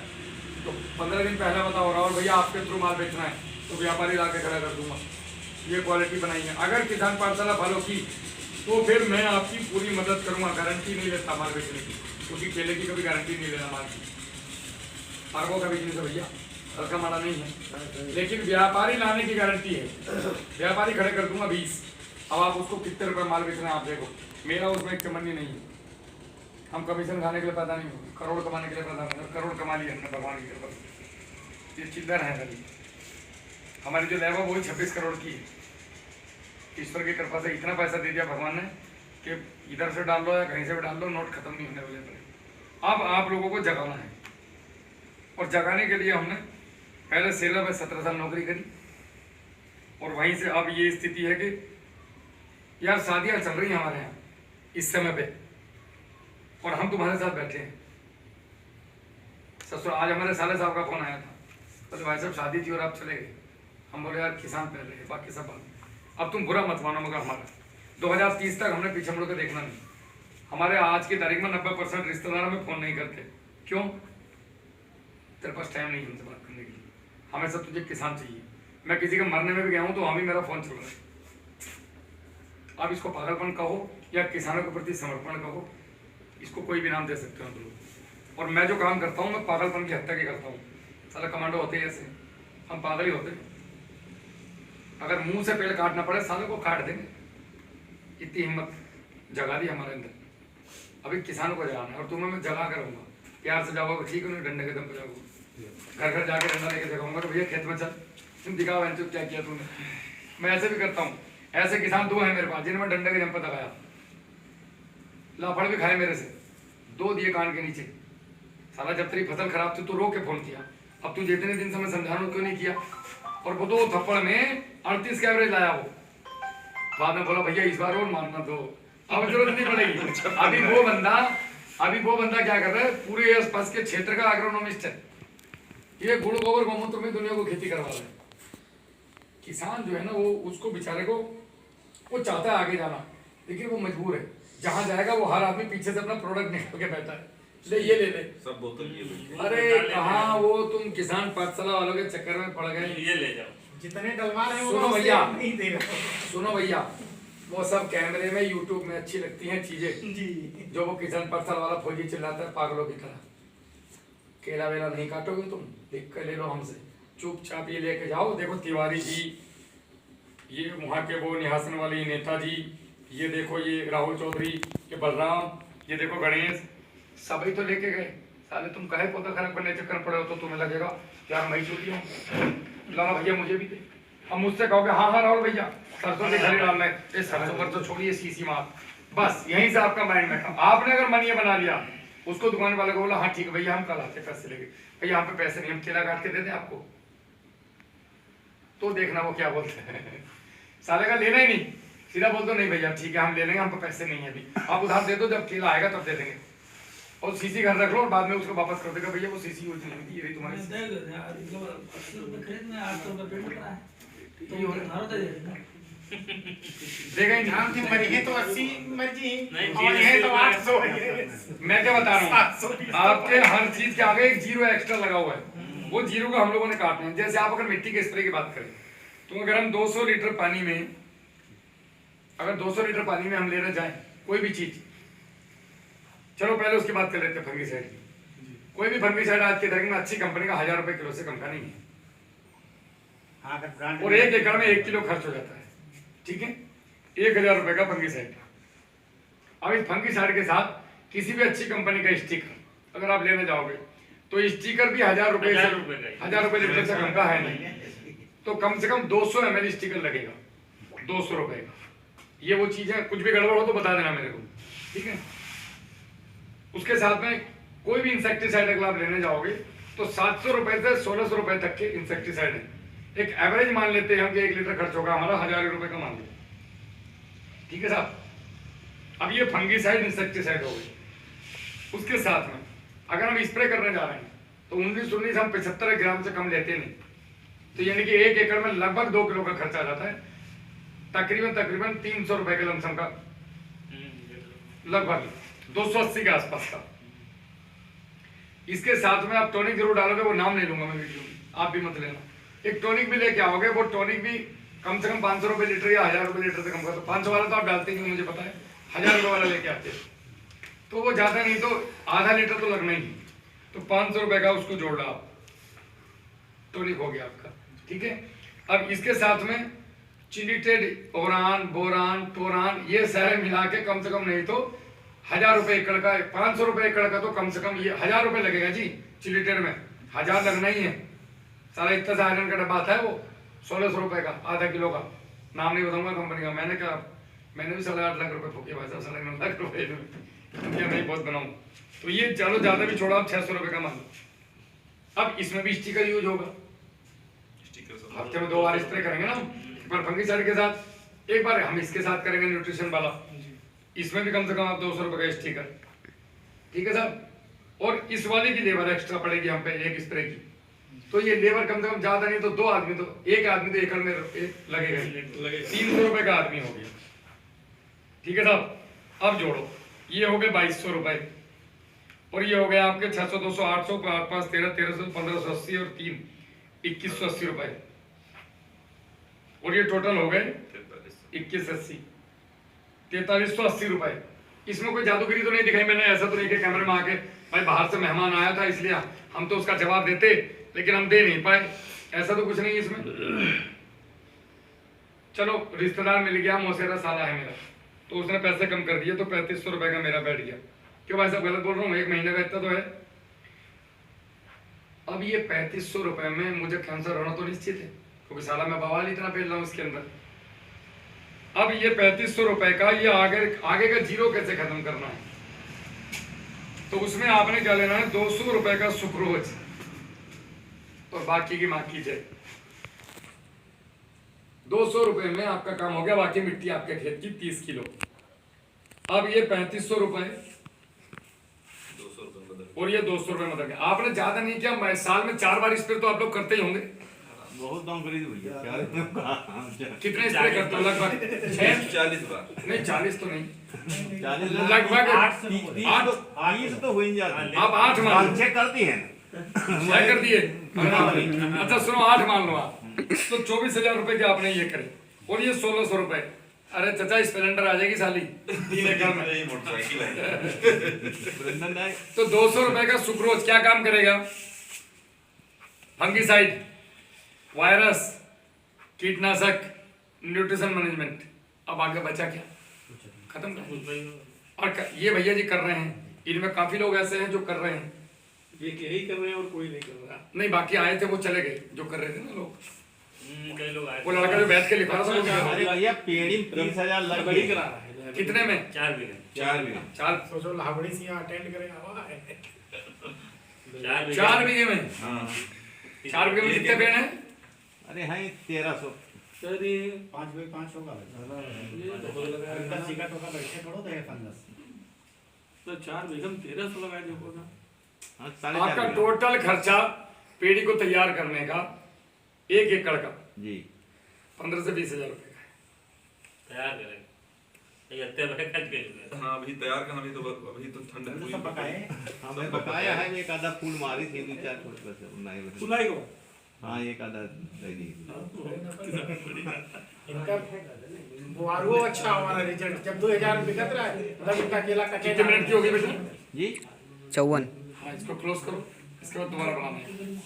तो 15 दिन पहले बताओ राहुल भैया आपके थ्रू माल बेचना है, तो व्यापारी ला के खड़ा कर दूंगा। ये क्वालिटी बनाई है। अगर किसान पाठशाला फॉलो की तो फिर मैं आपकी पूरी मदद करूंगा। गारंटी नहीं लेता माल बेचने की, क्योंकि केले की कभी गारंटी नहीं लेना माल की। अर्गों का बिजनेस है भैया, हल्का माड़ा नहीं है, लेकिन व्यापारी लाने की गारंटी है। व्यापारी खड़े कर दूंगा 20। अब आप उसको कितने रुपए माल बेचना है आप देखो, मेरा उसमें एक चमन्नी नहीं है। हम कमीशन खाने के लिए पैदा नहीं हुए, करोड़ कमाने के लिए पैदा हुए। करोड़ कमा लिए हमने भगवान की कृपा से। ये चिल्लर है अभी हमारी जो लैब है वही 26 करोड़ की है। ईश्वर की कृपा से इतना पैसा दे दिया भगवान ने कि इधर से डाल लो या कहीं से भी डाल लो, नोट खत्म नहीं होने वाले पड़े। अब आप लोगों को जगाना है, और जगाने के लिए हमने पहले सेलर में 17 साल नौकरी करी, और वहीं से अब ये स्थिति है कि यार शादियां चल रही हैं हमारे यहाँ इस समय पे, और हम तुम्हारे साथ बैठे हैं। ससुर आज हमारे साले साहब का फोन आया था, बोले भाई साहब शादी थी और आप चले गए। हम बोले यार किसान पहले है, बाकी सब बात। अब तुम बुरा मत मानो, मगर हमारा 2030 तक हमने पीछे मुड़ के देखना नहीं। हमारे आज की तारीख में 90% रिश्तेदार हमें फोन नहीं करते। क्यों? तेरे पास टाइम नहीं हमसे बात करने के लिए, हमें सब तुझे किसान चाहिए। मैं किसी के मरने में भी गया हूँ तो हम ही मेरा फोन चल रहा है। आप इसको पागलपन कहो या किसानों के प्रति समर्पण कहो, इसको कोई भी नाम दे सकते हो आप लोग। और मैं जो काम करता हूँ मैं पागलपन की हत्या के करता हूँ। साला कमांडो होते हैं ऐसे, हम पागल ही होते हैं। अगर मुंह से पेड़ काटना पड़े सालों को काट देंगे, इतनी हिम्मत जगा दी हमारे अंदर। अभी किसानों को जगाना है, और तुम्हें मैं जगा कर रहूँगा। प्यार से जाओगे ठीक है, डंडे के दम पे जाओगे, घर घर जाके डंडा लेके दिखाऊंगा तो भैया खेत में चल, तुम दिखाओ क्या किया तुमने। मैं ऐसे भी करता हूँ। ऐसे किसान 2 हैं मेरे पास जिन्हें मैं डंडे के दम पे दबाया, लाफड़ भी खाए मेरे से, 2 दिए कान के नीचे। साला जब तेरी फसल खराब थी तो रो के फोन किया, अब तू जितने दिन से मैं समझाना क्यों नहीं किया। और वो 2 थप्पड़ में 38 का एवरेज लाया वो। बाद में बोला भैया इस बार और मारना दो, अब जरूरत नहीं पड़ेगी। अभी वो बंदा क्या कर रहा है, पूरे आसपास के क्षेत्र का एग्रोनॉमिस्ट है। ये गुड़ गोबर गौमूत्र में दुनिया को खेती करवा रहा है। किसान जो है ना, वो उसको बेचारे को वो चाहता है आगे जाना, लेकिन वो मजबूर है। जहां जाएगा वो हर आदमी पीछे से अपना प्रोडक्ट निकाल के बैठा है, ले ये ले ले। सब बोतल ये ले। अरे कहाँ वो तुम किसान पाठशाला वालों के चक्कर में पड़ गए। ये ले जाओ, जितने डलवा रहे हो सुनो भैया, नहीं दे रहे। सुनो भैया, वो सब कैमरे में यूट्यूब में अच्छी लगती हैं चीजें जी, जो वो किसान पाठशाला वाला फौजी चिल्लाता है पागलों की तरह। केला वेला नहीं काटोगे तुम, लिख कर ले लो हमसे, चुपचाप ये लेके जाओ। देखो तिवारी जी, ये वहाँ के वो निहासन वाली नेताजी, ये देखो ये राहुल चौधरी, ये बलराम, ये देखो गणेश, सभी तो लेके गए। साले तुम कहे पौधा खराब करने चक्कर पड़े हो तो तुम्हें लगेगा यार मैं चूती हूँ, लाला भैया मुझे भी दे। अब मुझसे कहोगे हाँ हाँ राहुल भैया सरसों की खरी डालना है, ये सरसों पर तो छोड़िए सीसी मार। बस यहीं से आपका माइंड में आपने अगर मन ये बना लिया, उसको दुकान वाले को बोला हाँ ठीक है भैया हम कल आते पैसे लेके, भैया यहाँ पे पैसे नहीं, हम केला काट के दे दें आपको, तो देखना वो क्या बोलते हैं। साले का लेना ही नहीं, सीधा बोल दो नहीं भैया ठीक है हम ले लेंगे, हम पे पैसे नहीं है अभी, आप उधार दे दो, जब केला आएगा तब दे देंगे। और सीसी घर रख लो और बाद में उसको वापस कर देगा, भैया वो सीसी यूज नहीं होती, ये तुम्हारी मैं दे दो यार, 80 रुपए खरीद में 800 रुपए पेट उतरा है, तो ये हो रहा है। उधार दे देगा। देगा ही नाम नहीं। की मरी तो 80 मर्जी नहीं, और ये तो 800 मैं क्या बता रहा हूँ, आपके हर चीज के आगे एक जीरो एक्स्ट्रा लगा हुआ है, वो जीरो को हम लोगों ने काटना है। जैसे आप अगर मिट्टी के स्प्रे की बात करें तो अगर हम 200 लीटर पानी में, अगर 200 लीटर पानी में हम लेना जाए कोई भी चीज, चलो पहले उसकी बात कर लेते हैं फंगिसाइड की। कोई भी फंगिसाइड आज के तारीख में अच्छी कंपनी का 1000 रुपए किलो से कम का नहीं है, हाँ, अगर ब्रांड और 1 एकड़ में 1 किलो खर्च हो जाता है, ठीक है, 1000 रुपए का फंगिसाइड। अब इस फंगिसाइड के साथ किसी भी अच्छी कंपनी का स्टिकर अगर आप लेने जाओगे तो स्टिकर भी 1000 रुपए 1000 रुपए का ही। 1000 रुपए लीटर से कम का है नहीं। तो कम से कम 200 ml स्टिकर लगेगा, 200 रुपए का। ये वो चीज है, कुछ भी गड़बड़ हो तो बता देना मेरे को, ठीक है। उसके साथ में कोई भी इंसेक्टिसाइड अगर आप लेने जाओगे तो 700 रुपए से 1600 रुपए तक के इंसेक्टिसाइड है। एक एवरेज मान लेते हैं हम कि 1 लीटर खर्च होगा हमारा 1000 रुपए का, मान लो, ठीक है साहब। अब ये फंगीसाइड इंसेक्टिसाइड हो गई। उसके साथ में अगर हम स्प्रे करने जा रहे हैं तो 19 हम 75 ग्राम से कम लेते नहीं। तो यानी कि 1 एकड़ में लगभग 2 किलो का खर्चा आ जाता है, तकरीबन 300 रुपए के लमसम का, लगभग 280 के आसपास का। इसके साथ में आप टॉनिक जरूर डालोगे, वो नाम ले लूंगा मैं वीडियो में, आप भी मत लेना। एक टॉनिक भी लेके आओगे, वो टॉनिक भी कम से कम 500 रुपए लीटर या 1000 रुपए लीटर से कम का। तो 500 वाला तो आप डालते ही नहीं, मुझे पता है, 1000 रुपए वाला लेके आते हैं तो वो ज्यादा नहीं तो आधा लीटर तो लगना ही। तो 500 रुपए का उसको जोड़ लो आप, टॉनिक हो गया आपका, ठीक है। अब इसके साथ में चिलिटेड, ओरान, बोरान, टोरान, ये सारे मिला के कम से कम नहीं तो 1000 रुपए एकड़ का, 500 रुपए एकड़ का तो कम से कम ये 1000 रुपए लगेगा जी। चिलिटेड में 1000 लगना ही है, सारा इतना सा आयरन का डब्बा आता है, वो 1600 रुपए का, आधा किलो का। नाम नहीं बताऊंगा कंपनी का। मैंने भी 8.5 लाख रुपए फूके भाई साहब, 9.5 लाख रुपए नहीं बहुत बनाऊं। तो ये चलो ज्यादा भी छोड़ा, आप 600 रुपए का मान लो। अब इसमें भी स्टिकर यूज होगा, हफ्ते में 2 बार स्प्रे करेंगे ना, एक बार फंगीसाइड के साथ, एक बार हम इसके साथ करेंगे न्यूट्रिशन वाला। इसमें भी कम से कम आप 200 रुपए का स्टिकर, ठीक है साहब। और इस वाले की लेबर एक्स्ट्रा पड़ेगी हम पे एक स्प्रे की। तो ये लेबर कम से कम ज्यादा नहीं तो 2 आदमी, तो एक आदमी तो एकड़ में लगेगा, 300 रुपए का आदमी हो गया, ठीक है साहब। अब जोड़ो, ये हो गए 2200 रुपए, और ये हो गए आपके 600, 200, 800, 5, 5, 13, 1300, 1580 और 3, 2180 रुपए। और ये टोटल हो गए 2180, 4380 रुपए। इसमें कोई जादूगिरी तो नहीं दिखाई मैंने, ऐसा तो नहीं कि कैमरे में आके भाई बाहर से मेहमान आया था इसलिए हम तो उसका जवाब देते लेकिन हम दे नहीं पाए, ऐसा तो कुछ नहीं है इसमें। चलो रिश्तेदार मिल गया, मौसेरा साला है मेरा, तो उसने पैसे कम कर दिए, तो 3500 रुपए का मेरा बैठ गया। क्यों भाई साहब गलत बोल रहा हूँ? 1 महीने का इतना तो है। अब ये 3500 रुपए में मुझे कैंसर होना तो निश्चित है, क्योंकि साला मैं बवाल इतना फेल रहा हूँ इसके अंदर। अब ये 3500 रुपए का ये आगे का जीरो कैसे खत्म करना है, तो उसमें आपने क्या लेना है, 200 रुपए का सुक्रोज और बाकी की मां की जय। 200 रुपए में आपका काम हो गया, बाकी मिट्टी आपके खेत की 30 किलो। अब ये 3500 रुपए और ये 200 रुपए मतलब आपने ज्यादा नहीं किया, साल में 4 बार स्प्रे तो आप लोग करते ही होंगे। बहुत दाम करी थी भैया, कितने स्प्रे करते हो? लगभग 40 बार नहीं, 40 तो नहीं, 40 लगभग 8 30 तो हो ही जाती। आप 8 मान लो, चेक करती है क्या कर दिए? अच्छा सुनो, 8 मान लो आप, तो 24,000 रुपए के आपने ये करे, और ये 1600 रुपए। अरे चाचा स्प्लेंडर आ जाएगी साली 3 एकड़ में, मोटरसाइकिल है। तो 200 रुपए का सुक्रोज क्या काम करेगा? फंगीसाइड, वायरस, कीटनाशक, न्यूट्रिशन मैनेजमेंट। अब आगे बचा क्या? खत्म कर। और ये भैया जी कर रहे हैं, इनमें काफी लोग ऐसे हैं जो कर रहे हैं, ये यही कर रहे हैं और कोई नहीं कर रहा। नहीं बाकी आए थे वो चले गए जो कर रहे थे ना लोग। कई लोग आए वो लड़का जो बैठ के लिखा था अरे भैया पेड़ी 30,000 लग बड़ी गई। करा रहा है। कितने में? 4 बीघे 4 बीघा। 4 सोचो लाहौड़ी से यहाँ अटेंड करें, हवा है। 4 बीघे में, हाँ 4 बीघे में कितने पेड़ हैं? अरे हाँ 1300। अरे 5 बाई 5 होगा। ये तो बहुत लगा इनका है। चिकट होगा, बैठे करो तो ये फंगस। तो 4 बीघा में 1300 लगा दिया होगा। हाँ आपका 4.5 टोटल खर्चा पेड़ी को तैयार करने का 1 एकड़ का जी 15 से 20,000 रुपए का। तैयार करेंगे ये अत्ते बड़े खर्च के लिए। हाँ अभी तैयार करना, अभी तो ठंड तो हुई सब पकाए। हाँ मैं बकाया है, एक आधा फूल मारी थी 2-4 छोटे से नहीं। सुलाई को हाँ एक आधा लगी। इनका वो अच्छा हमारा रिजल्ट जब 2000 बिकत रहा है, तब इनका केला का कितने मिनट की होगी बेटा? जी 54। हाँ इसको क्लोज करो, इसके बाद दोबारा बनाना है।